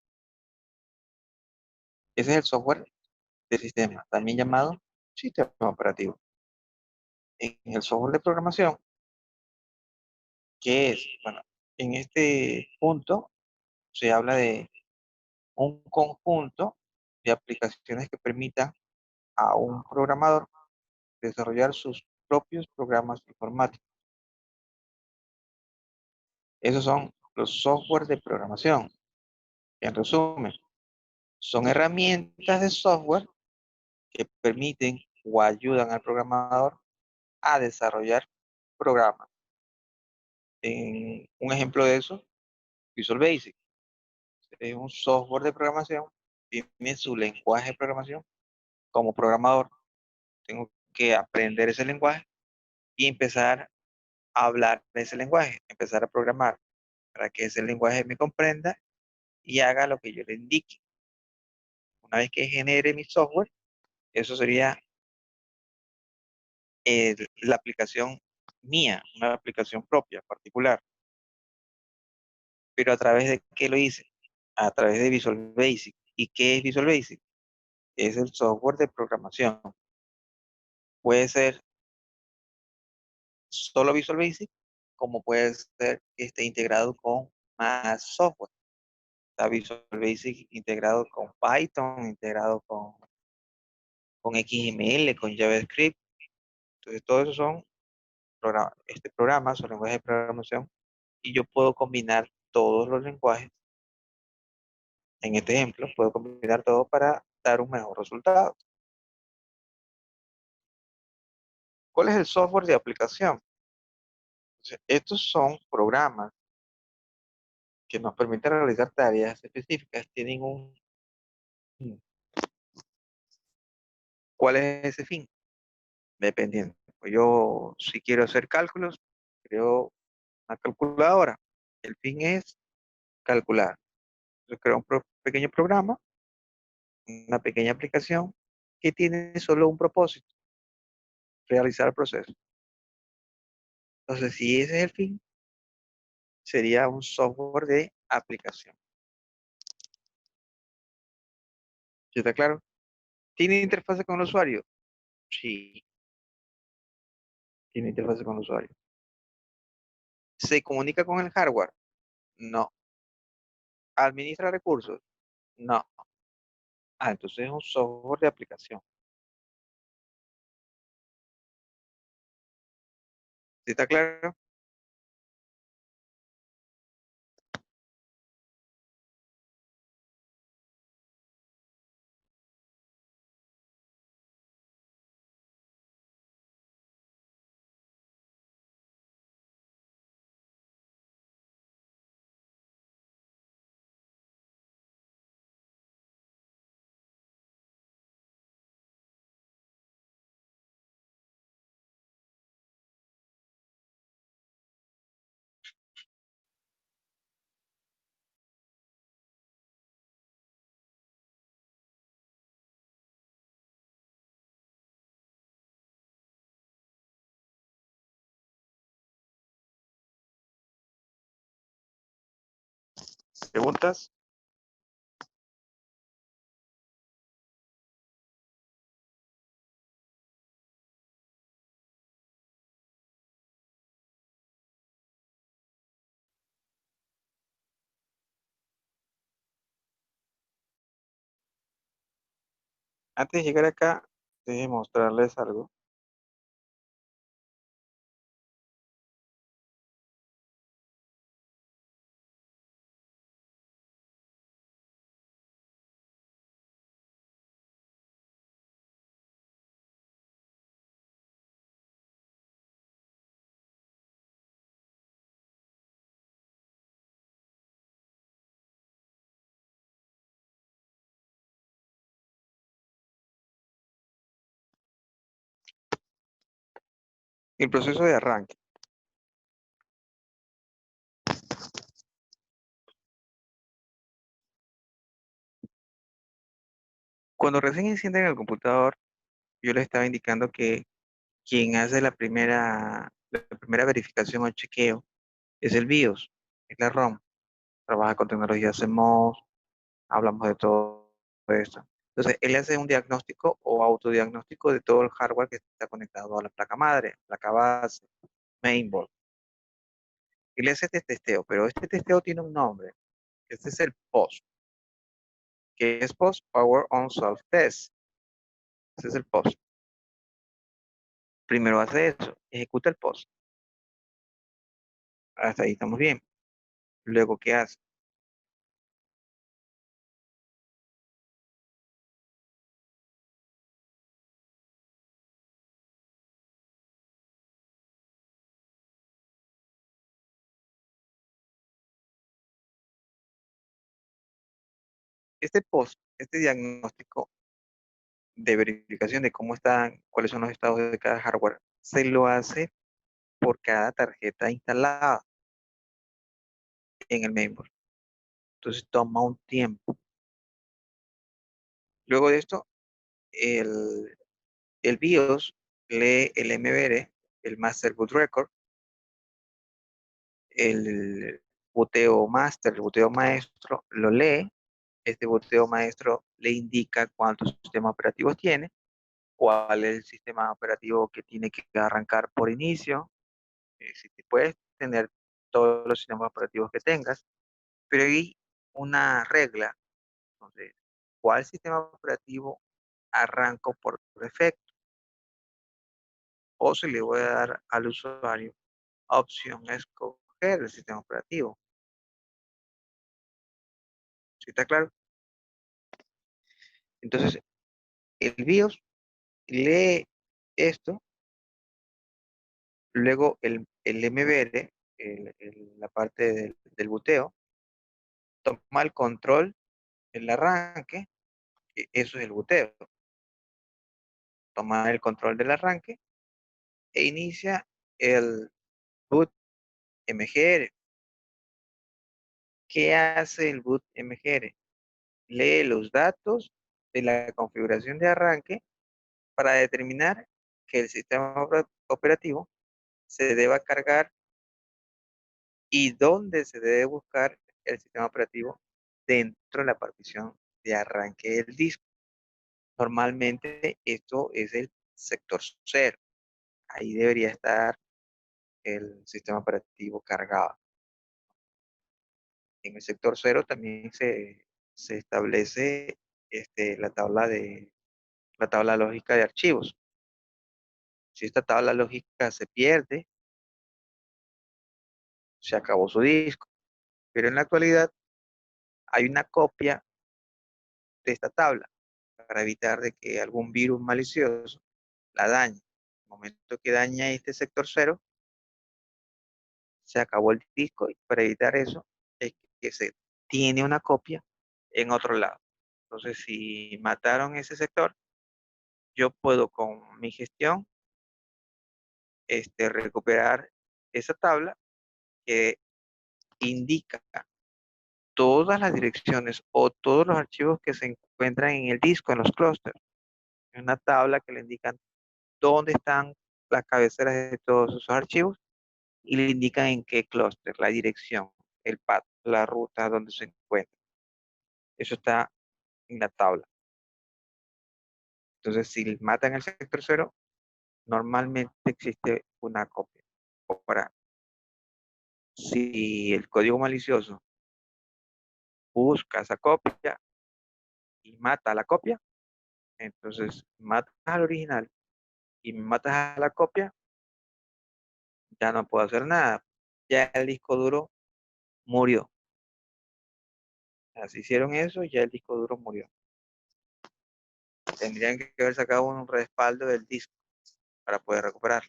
[SPEAKER 1] Ese es el software del sistema, también llamado sistema operativo. En el software de programación, que es, bueno, en este punto se habla de un conjunto de aplicaciones que permitan a un programador desarrollar sus propios programas informáticos. Esos son los software de programación. En resumen, son herramientas de software que permiten o ayudan al programador a desarrollar programas. Un ejemplo de eso, Visual Basic. Es un software de programación, tiene su lenguaje de programación. Como programador, tengo que aprender ese lenguaje y empezar a hablar de ese lenguaje, empezar a programar para que ese lenguaje me comprenda y haga lo que yo le indique. Una vez que genere mi software, eso sería la aplicación mía, una aplicación propia, particular. Pero a través de qué lo hice? A través de Visual Basic. ¿Y qué es Visual Basic? Es el software de programación. Puede ser solo Visual Basic, como puede ser que esté integrado con más software. Está Visual Basic integrado con Python, integrado con XML, con JavaScript. Entonces, todos esos son programas o lenguajes de programación y yo puedo combinar todos los lenguajes. En este ejemplo, puedo combinar todo para dar un mejor resultado. ¿Cuál es el software de aplicación? Entonces, estos son programas que nos permiten realizar tareas específicas. Tienen un fin. ¿Cuál es ese fin? Dependiendo. Pues yo, si quiero hacer cálculos, creo una calculadora. El fin es calcular. Yo creo un pequeño programa, una pequeña aplicación que tiene solo un propósito, realizar el proceso. Entonces, si ese es el fin, sería un software de aplicación. ¿Sí está claro? ¿Tiene interfaz con el usuario? Sí, tiene interfaz con el usuario. ¿Se comunica con el hardware? No. ¿Administra recursos? No. Ah, entonces es un software de aplicación. ¿Sí está claro? ¿Preguntas? Antes de llegar acá, déjenme mostrarles algo. El proceso de arranque. Cuando recién encienden el computador, yo les estaba indicando que quien hace la primera verificación o chequeo es el BIOS, es la ROM. Trabaja con tecnología CMOS, hablamos de todo esto. Entonces, él hace un diagnóstico o autodiagnóstico de todo el hardware que está conectado a la placa madre, placa base, mainboard. Él hace este testeo, pero este testeo tiene un nombre. Este es el POS, que es Post Power On Self Test. Ese es el POS. Primero hace eso, ejecuta el POS. Hasta ahí estamos bien. Luego, ¿qué hace? Este POS, este diagnóstico de verificación de cómo están, cuáles son los estados de cada hardware, se lo hace por cada tarjeta instalada en el mainboard. Entonces toma un tiempo. Luego de esto, el BIOS lee el MBR, el Master Boot Record, el boteo master, el boteo maestro, lo lee. Este boteo maestro le indica cuántos sistemas operativos tiene, cuál es el sistema operativo que tiene que arrancar por inicio. Si te puedes tener todos los sistemas operativos que tengas, pero hay una regla. Entonces, ¿cuál sistema operativo arranco por defecto? O si le voy a dar al usuario opción a escoger el sistema operativo. ¿Sí está claro? Entonces, el BIOS lee esto, luego el MBR, la parte del boteo, toma el control, el arranque, eso es el boteo, toma el control del arranque e inicia el boot MGR. ¿Qué hace el boot MGR? Lee los datos de la configuración de arranque para determinar que el sistema operativo se deba cargar y dónde se debe buscar el sistema operativo dentro de la partición de arranque del disco. Normalmente esto es el sector 0. Ahí debería estar el sistema operativo cargado. En el sector 0 también se establece la tabla lógica de archivos. Si esta tabla lógica se pierde, se acabó su disco. Pero en la actualidad hay una copia de esta tabla para evitar de que algún virus malicioso la dañe. En el momento que daña este sector 0, se acabó el disco y para evitar eso es que se tiene una copia en otro lado. Entonces, si mataron ese sector, yo puedo con mi gestión recuperar esa tabla que indica todas las direcciones o todos los archivos que se encuentran en el disco, en los clústeres. Es una tabla que le indican dónde están las cabeceras de todos esos archivos y le indican en qué clúster, la dirección, el path, la ruta donde se encuentra. Eso está en la tabla. Entonces, si matan el sector 0, normalmente existe una copia. Ahora, si el código malicioso busca esa copia y mata a la copia, entonces matas al original y matas a la copia, ya no puedo hacer nada. Ya el disco duro murió. Si hicieron eso, ya el disco duro murió. Tendrían que haber sacado un respaldo del disco para poder recuperar.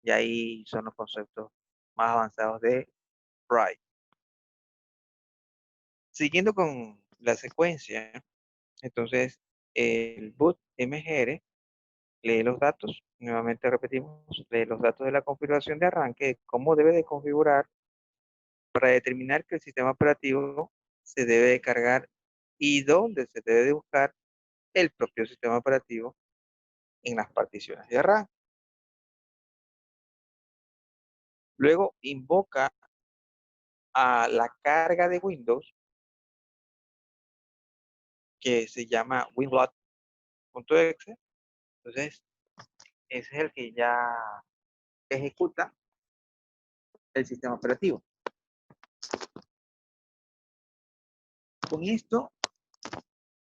[SPEAKER 1] Y ahí son los conceptos más avanzados de RAID. Siguiendo con la secuencia, entonces el boot MGR lee los datos, nuevamente repetimos, lee los datos de la configuración de arranque, cómo debe de configurar para determinar que el sistema operativo se debe de cargar y dónde se debe de buscar el propio sistema operativo en las particiones de arranque. Luego invoca a la carga de Windows que se llama winload.exe. Entonces, ese es el que ya ejecuta el sistema operativo. Con esto,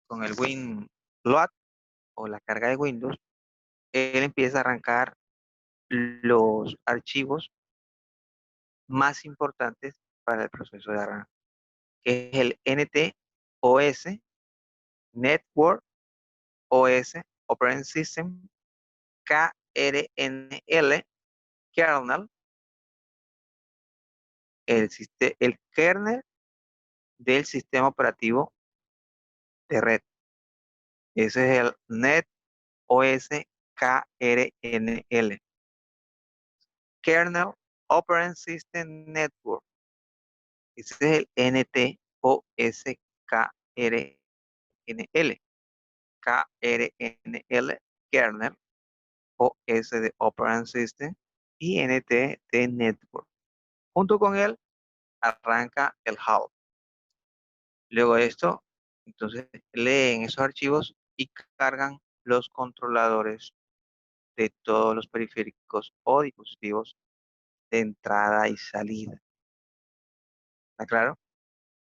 [SPEAKER 1] con el winload o la carga de Windows, él empieza a arrancar los archivos más importantes para el proceso de arranque, que es el NTOS, Network OS, Operating System, KRNL, kernel, el kernel del sistema operativo de red. Ese es el NetOS KRNL. Kernel Operating System Network. Ese es el NTOS KRNL. KRNL, kernel, OS de Operating System y NT de Network. Junto con él arranca el HAL. Luego de esto, entonces leen esos archivos y cargan los controladores de todos los periféricos o dispositivos de entrada y salida. ¿Está claro?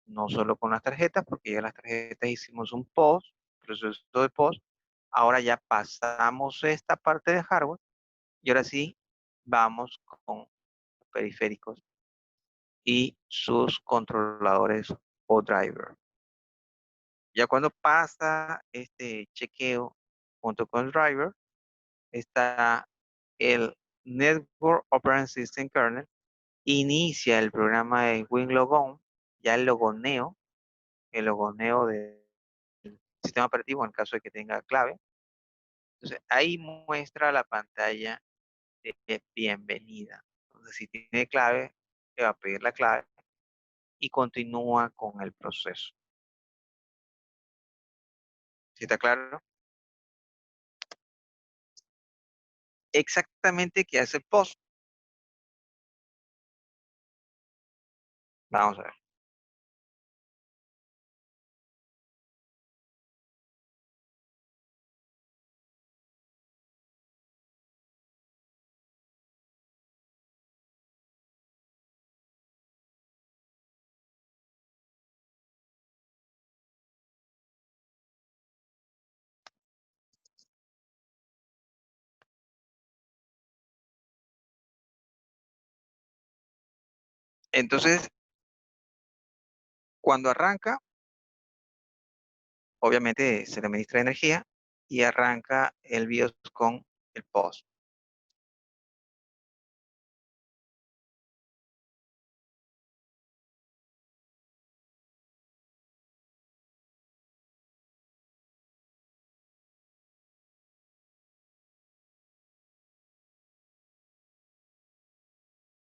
[SPEAKER 1] No solo con las tarjetas, porque ya las tarjetas hicimos un post, proceso de post. Ahora ya pasamos esta parte de hardware y ahora sí vamos con periféricos y sus controladores o driver. Ya cuando pasa este chequeo junto con el driver, está el Network Operating System Kernel, inicia el programa de WinLogon, ya el logoneo del sistema operativo en caso de que tenga clave. Entonces ahí muestra la pantalla de bienvenida. Entonces si tiene clave, le va a pedir la clave y continúa con el proceso. ¿Sí está claro? Exactamente qué hace el post. Vamos a ver. Entonces, cuando arranca, obviamente se le administra energía y arranca el BIOS con el post.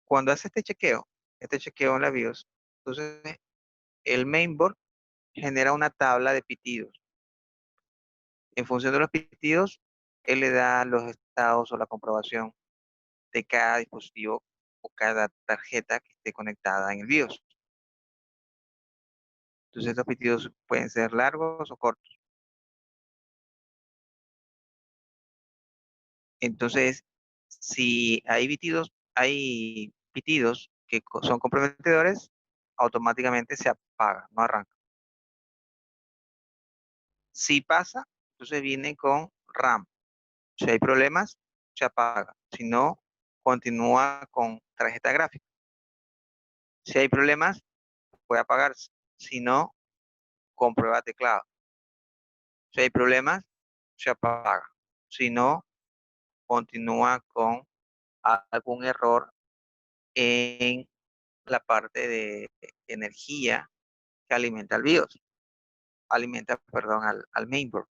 [SPEAKER 1] Cuando hace este chequeo en la BIOS, entonces el mainboard genera una tabla de pitidos. En función de los pitidos, él le da los estados o la comprobación de cada dispositivo o cada tarjeta que esté conectada en el BIOS. Entonces estos pitidos pueden ser largos o cortos. Entonces, si hay pitidos que son comprometedores, automáticamente se apaga, no arranca. Si pasa, entonces viene con RAM. Si hay problemas, se apaga. Si no, continúa con tarjeta gráfica. Si hay problemas, puede apagarse. Si no, comprueba teclado. Si hay problemas, se apaga. Si no, continúa con algún error en la parte de energía que alimenta al BIOS, perdón, al mainboard.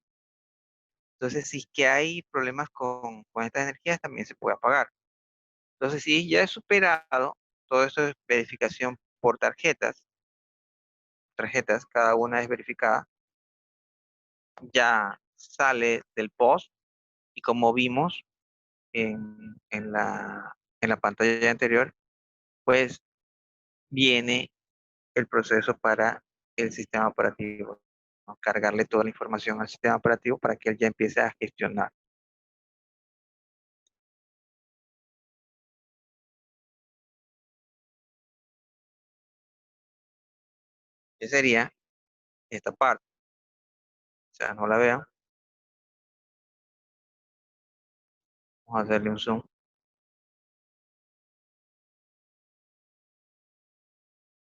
[SPEAKER 1] Entonces, si es que hay problemas con estas energías, también se puede apagar. Entonces, si ya he superado, todo esto es verificación por tarjetas, cada una es verificada, ya sale del post y como vimos en la pantalla anterior, pues viene el proceso para el sistema operativo, ¿no? Cargarle toda la información al sistema operativo para que él ya empiece a gestionar. ¿Qué sería esta parte? O sea, no la vean. Vamos a hacerle un zoom.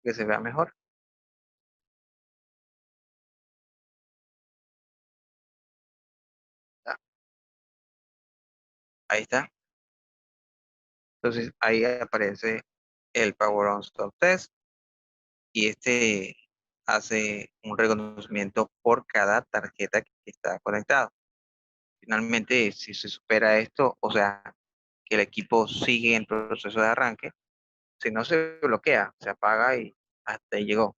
[SPEAKER 1] Que se vea mejor. Ya, ahí está. Entonces ahí aparece el Power On Stop Test y este hace un reconocimiento por cada tarjeta que está conectada. Finalmente, si se supera esto, o sea, que el equipo sigue en proceso de arranque, si no se bloquea, se apaga y hasta ahí llegó.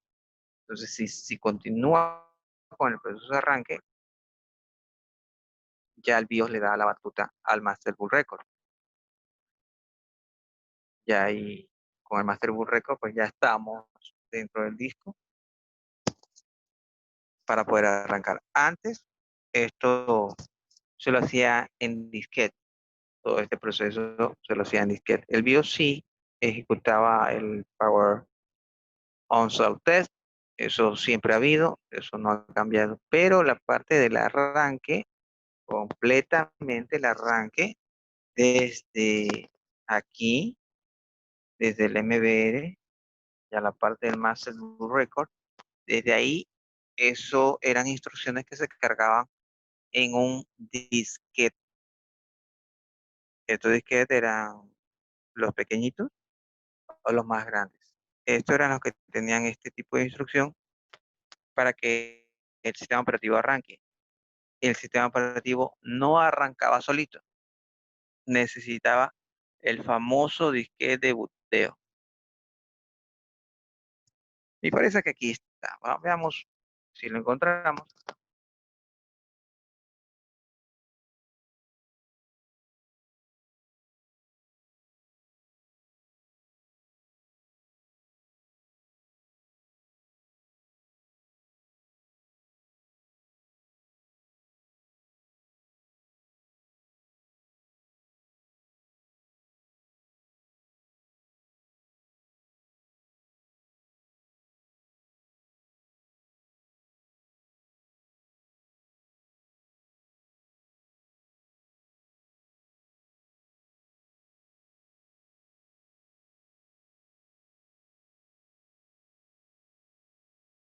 [SPEAKER 1] Entonces, si continúa con el proceso de arranque, ya el BIOS le da la batuta al Master Boot Record. Ya ahí, con el Master Boot Record, pues ya estamos dentro del disco para poder arrancar. Antes, esto se lo hacía en disquete. Todo este proceso se lo hacía en disquete. El BIOS sí ejecutaba el Power On-Salt Test. Eso siempre ha habido, eso no ha cambiado. Pero la parte del arranque, completamente el arranque, desde aquí, desde el MBR, ya la parte del Master Boot Record, desde ahí, eso eran instrucciones que se cargaban en un disquete. Estos disquetes eran los pequeñitos o los más grandes. Estos eran los que tenían este tipo de instrucción para que el sistema operativo arranque. El sistema operativo no arrancaba solito, necesitaba el famoso disquete de boteo. Y parece que aquí está. Veamos si lo encontramos.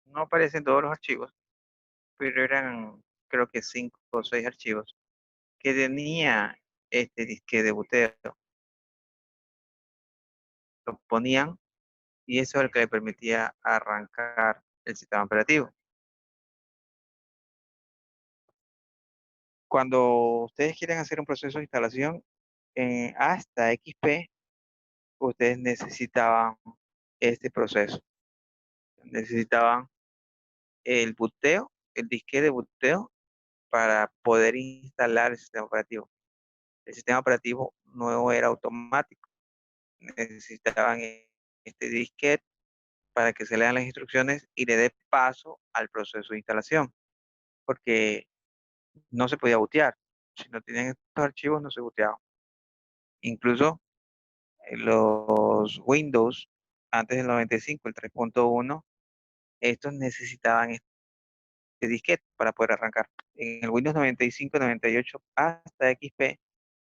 [SPEAKER 1] No aparecen todos los archivos, pero eran creo que 5 o 6 archivos que tenía este disque de boteo. Lo ponían y eso es lo que le permitía arrancar el sistema operativo. Cuando ustedes quieren hacer un proceso de instalación hasta XP, ustedes necesitaban este proceso. Necesitaban el boteo, el disque de boteo para poder instalar el sistema operativo. El sistema operativo no era automático. Necesitaban este disquete para que se lean las instrucciones y le dé paso al proceso de instalación, porque no se podía bootear. Si no tenían estos archivos, no se booteaban. Incluso los Windows, antes del 95, el 3.1, estos necesitaban este disquete para poder arrancar. En el Windows 95, 98 hasta XP,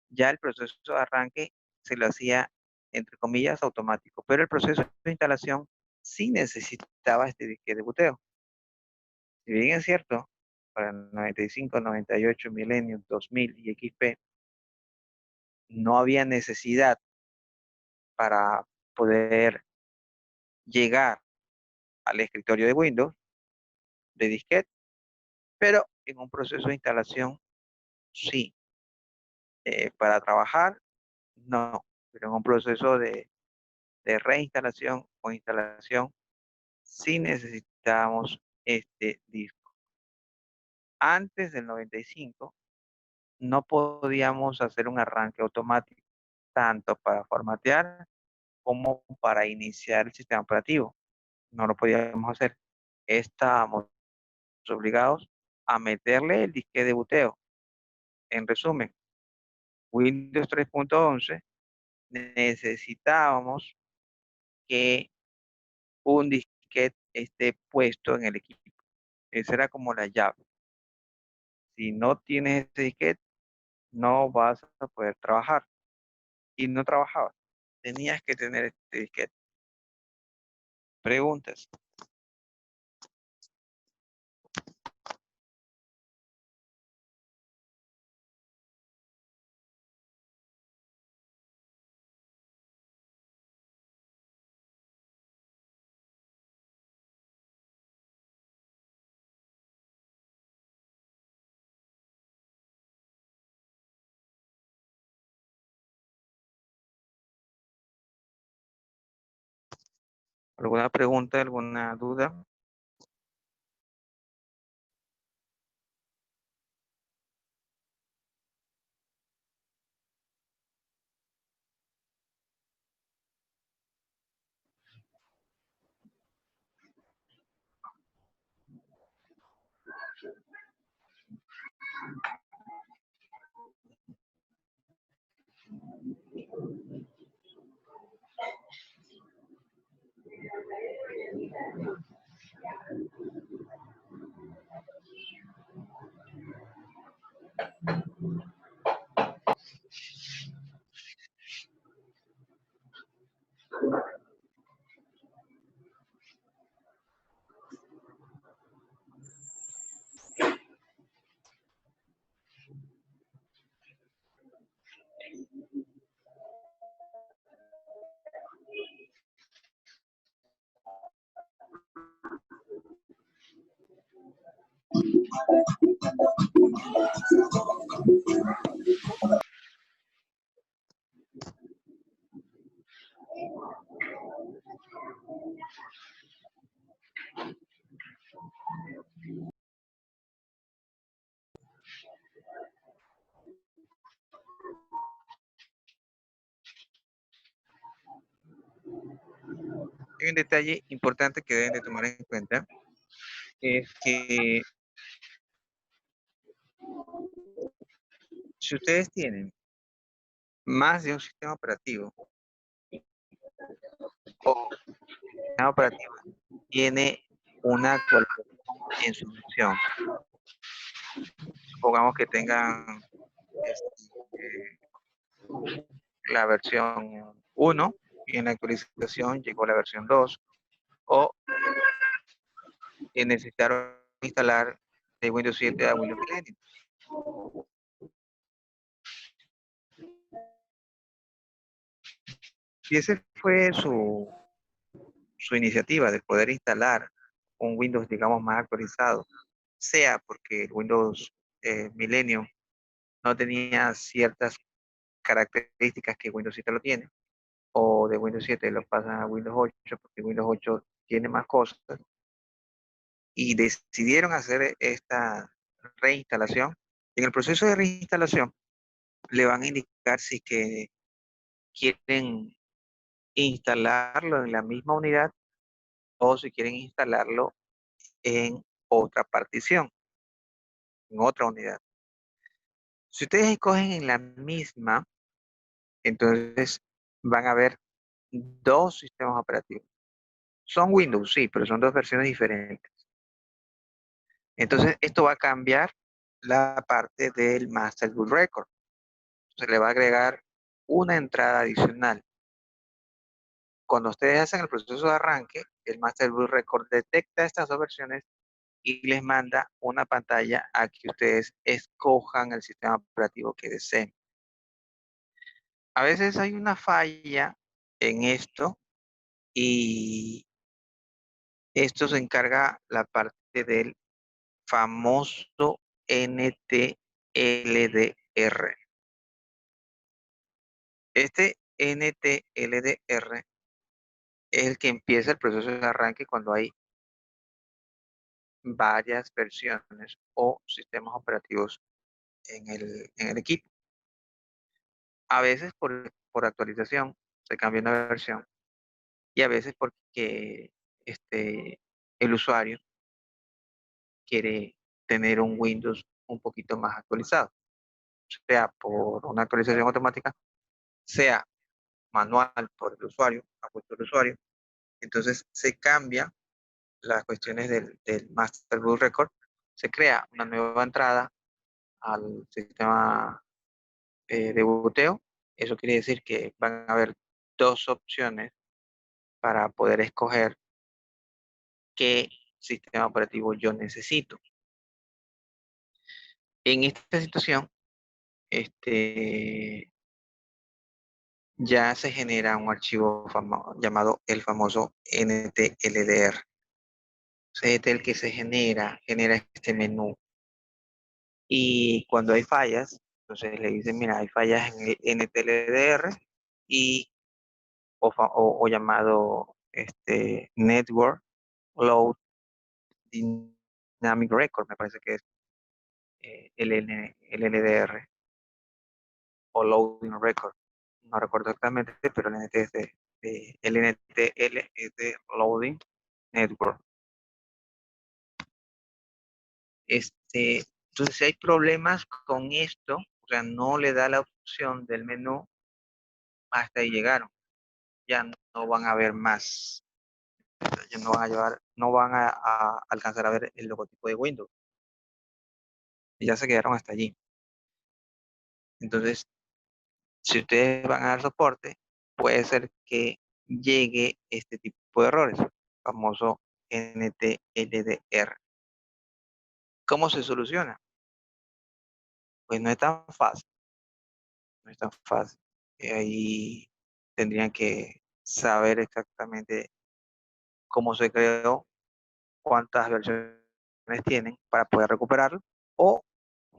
[SPEAKER 1] ya el proceso de arranque se lo hacía, entre comillas, automático, pero el proceso de instalación sí necesitaba este disquete de booteo. Si bien es cierto, para el 95, 98, Millennium, 2000 y XP, no había necesidad para poder llegar al escritorio de Windows de disquete, pero en un proceso de instalación sí. Para trabajar, no, pero en un proceso de reinstalación o instalación, sí necesitamos este disco. Antes del 95, no podíamos hacer un arranque automático, tanto para formatear como para iniciar el sistema operativo. No lo podíamos hacer. Estábamos obligados a meterle el disque de boteo. En resumen, Windows 3.11 necesitábamos que un disquete esté puesto en el equipo. Esa era como la llave. Si no tienes este disquete, no vas a poder trabajar. Y no trabajaba. Tenías que tener este disquete. Preguntas. ¿Alguna pregunta, alguna duda? Hay un detalle importante que deben de tomar en cuenta, es que si ustedes tienen más de un sistema operativo o el sistema operativo tiene una actualización en su versión, supongamos que tengan la versión 1 y en la actualización llegó la versión 2, o necesitaron instalar de Windows 7 a Windows Millennium. Si ese fue su iniciativa de poder instalar un Windows, digamos, más actualizado, sea porque el Windows Millennium no tenía ciertas características que Windows 7 lo tiene, o de Windows 7 lo pasan a Windows 8 porque Windows 8 tiene más cosas, y decidieron hacer esta reinstalación. En el proceso de reinstalación le van a indicar si que quieren instalarlo en la misma unidad o si quieren instalarlo en otra partición, en otra unidad. Si ustedes escogen en la misma, entonces van a ver dos sistemas operativos. Son Windows, sí, pero son dos versiones diferentes. Entonces, esto va a cambiar la parte del Master Boot Record. Se le va a agregar una entrada adicional. Cuando ustedes hacen el proceso de arranque, el Master Boot Record detecta estas dos versiones y les manda una pantalla a que ustedes escojan el sistema operativo que deseen. A veces hay una falla en esto y esto se encarga la parte del famoso NTLDR. Este NTLDR es el que empieza el proceso de arranque cuando hay varias versiones o sistemas operativos en el equipo. A veces por actualización se cambia una versión y a veces porque el usuario quiere tener un Windows un poquito más actualizado, sea por una actualización automática, sea manual por el usuario, a gusto del usuario. Entonces se cambia las cuestiones del Master Boot Record, se crea una nueva entrada al sistema de boteo. Eso quiere decir que van a haber dos opciones para poder escoger qué sistema operativo yo necesito. En esta situación, ya se genera un archivo llamado el famoso NTLDR. Este es el que genera este menú. Y cuando hay fallas, entonces le dicen, mira, hay fallas en el NTLDR y, o llamado Network Load Dynamic Record, me parece que es el LDR o Loading Record. No recuerdo exactamente, pero el NTL es de Loading Network. Entonces, si hay problemas con esto, o sea, no le da la opción del menú, hasta ahí llegaron. Ya no van a ver más. Ya no van a alcanzar a ver el logotipo de Windows. Y ya se quedaron hasta allí. Entonces, si ustedes van a dar soporte, puede ser que llegue este tipo de errores, famoso NTLDR. ¿Cómo se soluciona? Pues no es tan fácil, no es tan fácil. Ahí tendrían que saber exactamente cómo se creó, cuántas versiones tienen para poder recuperarlo o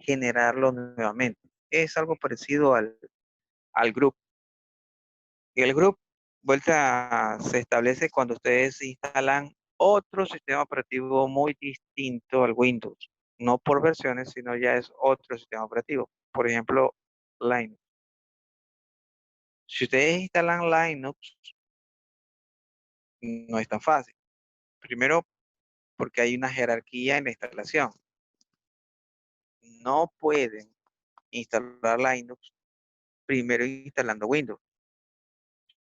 [SPEAKER 1] generarlo nuevamente. Es algo parecido al group. El group vuelta se establece cuando ustedes instalan otro sistema operativo muy distinto al Windows, no por versiones, sino ya es otro sistema operativo. Por ejemplo, Linux. Si ustedes instalan Linux, no es tan fácil. Primero, porque hay una jerarquía en la instalación. No pueden instalar Linux primero instalando Windows.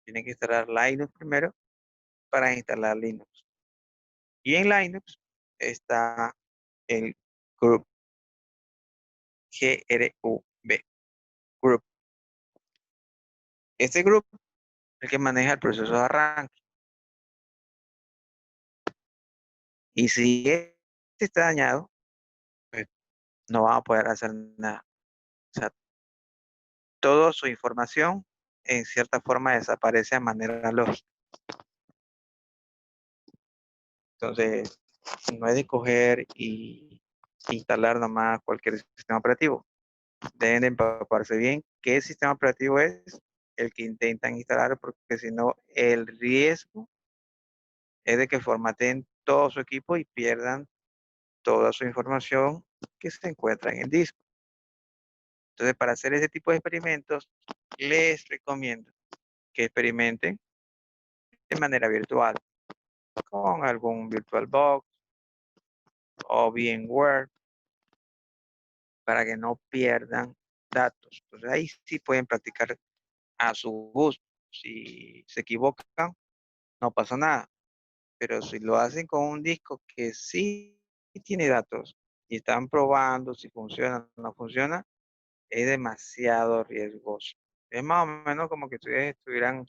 [SPEAKER 1] Tienen que instalar Linux primero para instalar Linux. Y en Linux está el group, G-R-U-B, group. Este group es el que maneja el proceso de arranque. Y si este está dañado, pues no van a poder hacer nada. O sea, toda su información en cierta forma desaparece de manera lógica. Entonces, no es de coger y instalar nomás cualquier sistema operativo. Deben de empaparse bien qué sistema operativo es el que intentan instalar, porque si no, el riesgo es de que formateen todo su equipo y pierdan toda su información que se encuentra en el disco. Entonces, para hacer ese tipo de experimentos, les recomiendo que experimenten de manera virtual con algún VirtualBox o VMware para que no pierdan datos. Entonces, ahí sí pueden practicar a su gusto. Si se equivocan, no pasa nada. Pero si lo hacen con un disco que sí tiene datos y están probando si funciona o no funciona, es demasiado riesgoso. Es más o menos como que ustedes estuvieran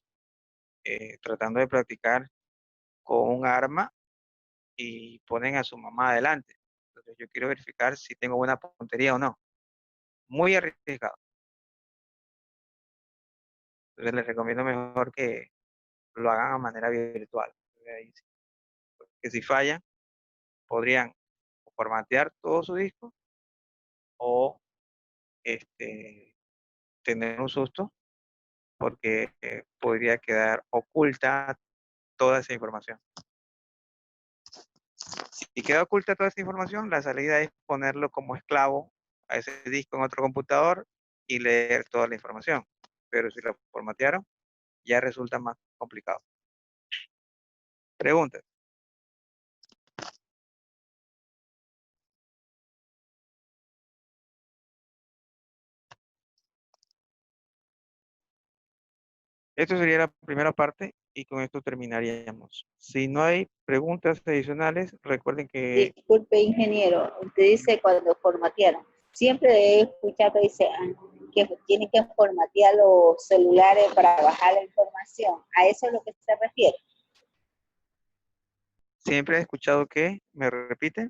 [SPEAKER 1] tratando de practicar con un arma y ponen a su mamá adelante. Entonces yo quiero verificar si tengo buena puntería o no. Muy arriesgado. Entonces les recomiendo mejor que lo hagan a manera virtual. Ahí sí. Que si fallan, podrían formatear todo su disco o tener un susto porque podría quedar oculta toda esa información. Si queda oculta toda esa información, la salida es ponerlo como esclavo a ese disco en otro computador y leer toda la información. Pero si lo formatearon, ya resulta más complicado. Preguntas. Esto sería la primera parte y con esto terminaríamos. Si no hay preguntas adicionales, recuerden que
[SPEAKER 2] Disculpe, ingeniero, usted dice cuando formatearon. Siempre he escuchado que dice que tiene que formatear los celulares para bajar la información. ¿A eso es lo que se refiere?
[SPEAKER 1] siempre he escuchado que, ¿me repiten?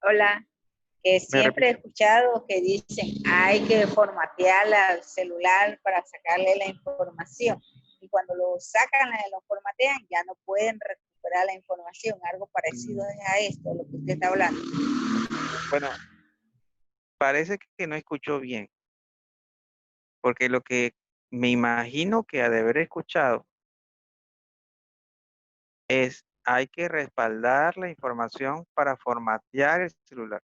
[SPEAKER 2] Hola. Que
[SPEAKER 1] ¿Me
[SPEAKER 2] siempre he
[SPEAKER 1] repiten?
[SPEAKER 2] escuchado que dicen hay que formatear el celular para sacarle la información. Y cuando lo sacan, lo formatean, ya no pueden recuperar la información. Algo parecido es a esto, lo que usted está hablando.
[SPEAKER 1] Bueno, parece que no escuchó bien, porque lo que me imagino que ha de haber escuchado es hay que respaldar la información para formatear el celular,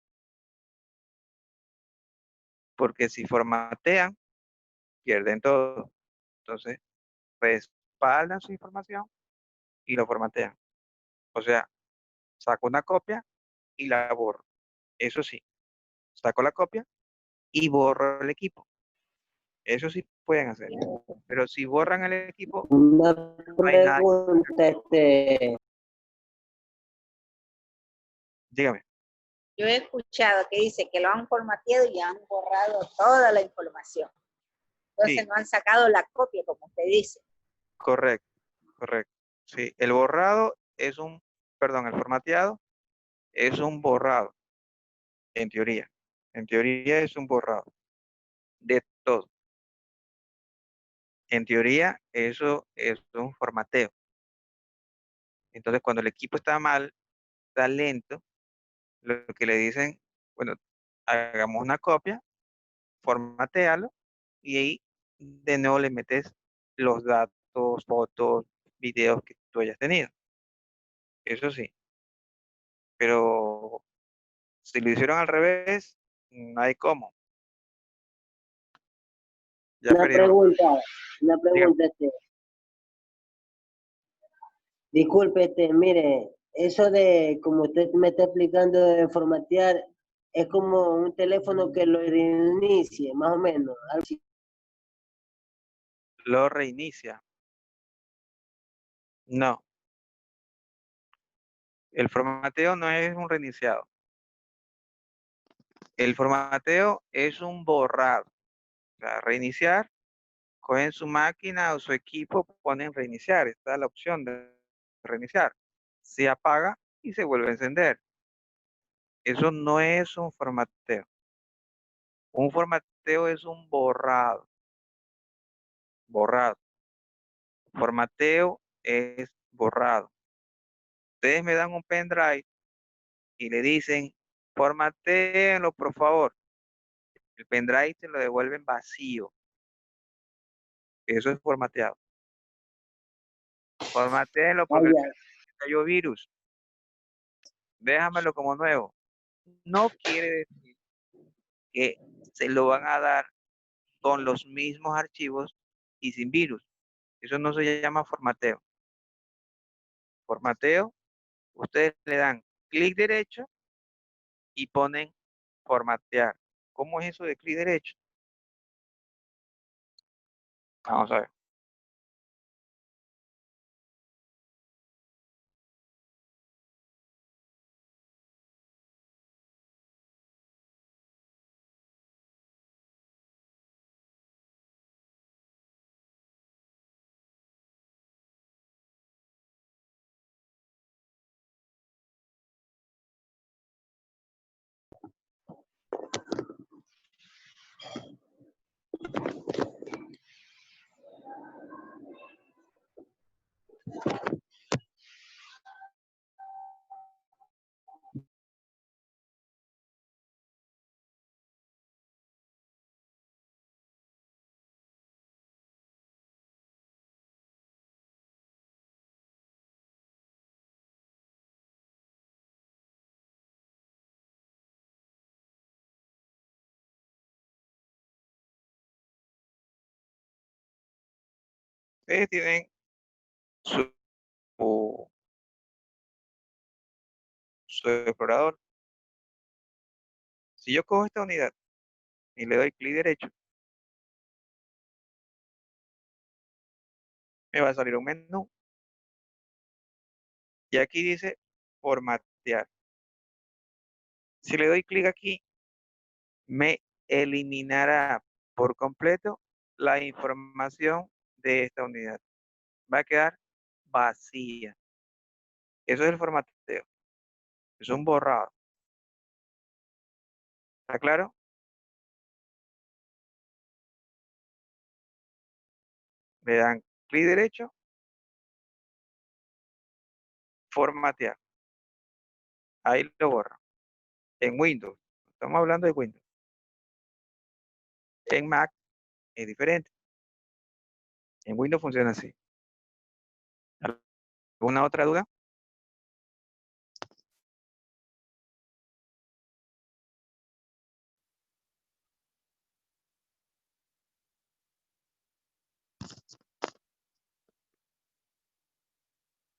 [SPEAKER 1] porque si formatean, pierden todo. Entonces, respaldan su información y lo formatean. O sea, saco una copia y la borro. Eso sí, saco la copia y borro el equipo. Eso sí pueden hacer. Pero si borran el equipo,
[SPEAKER 4] Una
[SPEAKER 1] no hay nada.
[SPEAKER 4] pregunta,
[SPEAKER 1] Dígame.
[SPEAKER 2] Yo he escuchado que dice que lo han formateado y han borrado toda la información. Entonces
[SPEAKER 1] Sí,
[SPEAKER 2] no han sacado la copia, como usted dice.
[SPEAKER 1] correcto, correcto. Sí, el borrado es perdón, el formateado es un borrado, en teoría. En teoría es un borrado de todo. En teoría, eso es un formateo. Entonces, cuando el equipo está mal, está lento, lo que le dicen, bueno, hagamos una copia, formatealo y ahí de nuevo le metes los datos, fotos, videos que tú hayas tenido. Eso sí, pero si lo hicieron al revés, no hay cómo. Ya
[SPEAKER 4] Una
[SPEAKER 1] perdieron.
[SPEAKER 4] pregunta,
[SPEAKER 1] Dígame.
[SPEAKER 4] disculpe, mire, eso de, como usted me está explicando de formatear, es como un teléfono que lo reinicie, más o menos. Algo así.
[SPEAKER 1] Lo reinicia. No. El formateo no es un reiniciado. El formateo es un borrado. O sea, reiniciar, cogen su máquina o su equipo, ponen reiniciar. Está la opción de reiniciar. Se apaga y se vuelve a encender. Eso no es un formateo. Un formateo es un borrado. Borrado. Formateo es borrado. Ustedes me dan un pendrive y le dicen, formatéenlo, por favor. El pendrive se lo devuelven vacío. Eso es formateado. Formatéenlo porque el
[SPEAKER 4] Vaya,
[SPEAKER 1] pendrive cayó virus. Déjamelo como nuevo. No quiere decir que se lo van a dar con los mismos archivos y sin virus. Eso no se llama formateo. Formateo, ustedes le dan clic derecho y ponen formatear. ¿Cómo es eso de clic derecho? Vamos a ver. Ustedes tienen su, su explorador. Si yo cojo esta unidad y le doy clic derecho, me va a salir un menú. Y aquí dice formatear. Si le doy clic aquí, me eliminará por completo la información de esta unidad. Va a quedar vacía. Eso es el formateo. Es un borrado. ¿Está claro? Le dan clic derecho, formatear. Ahí lo borra. En Windows. Estamos hablando de Windows. En Mac es diferente. En Windows funciona así. ¿Alguna otra duda?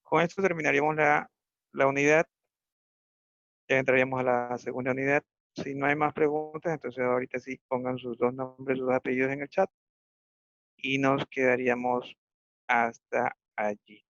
[SPEAKER 1] Con esto terminaríamos la unidad. Ya entraríamos a la segunda unidad. Si no hay más preguntas, entonces ahorita sí pongan sus dos nombres, sus apellidos en el chat y nos quedaríamos hasta allí.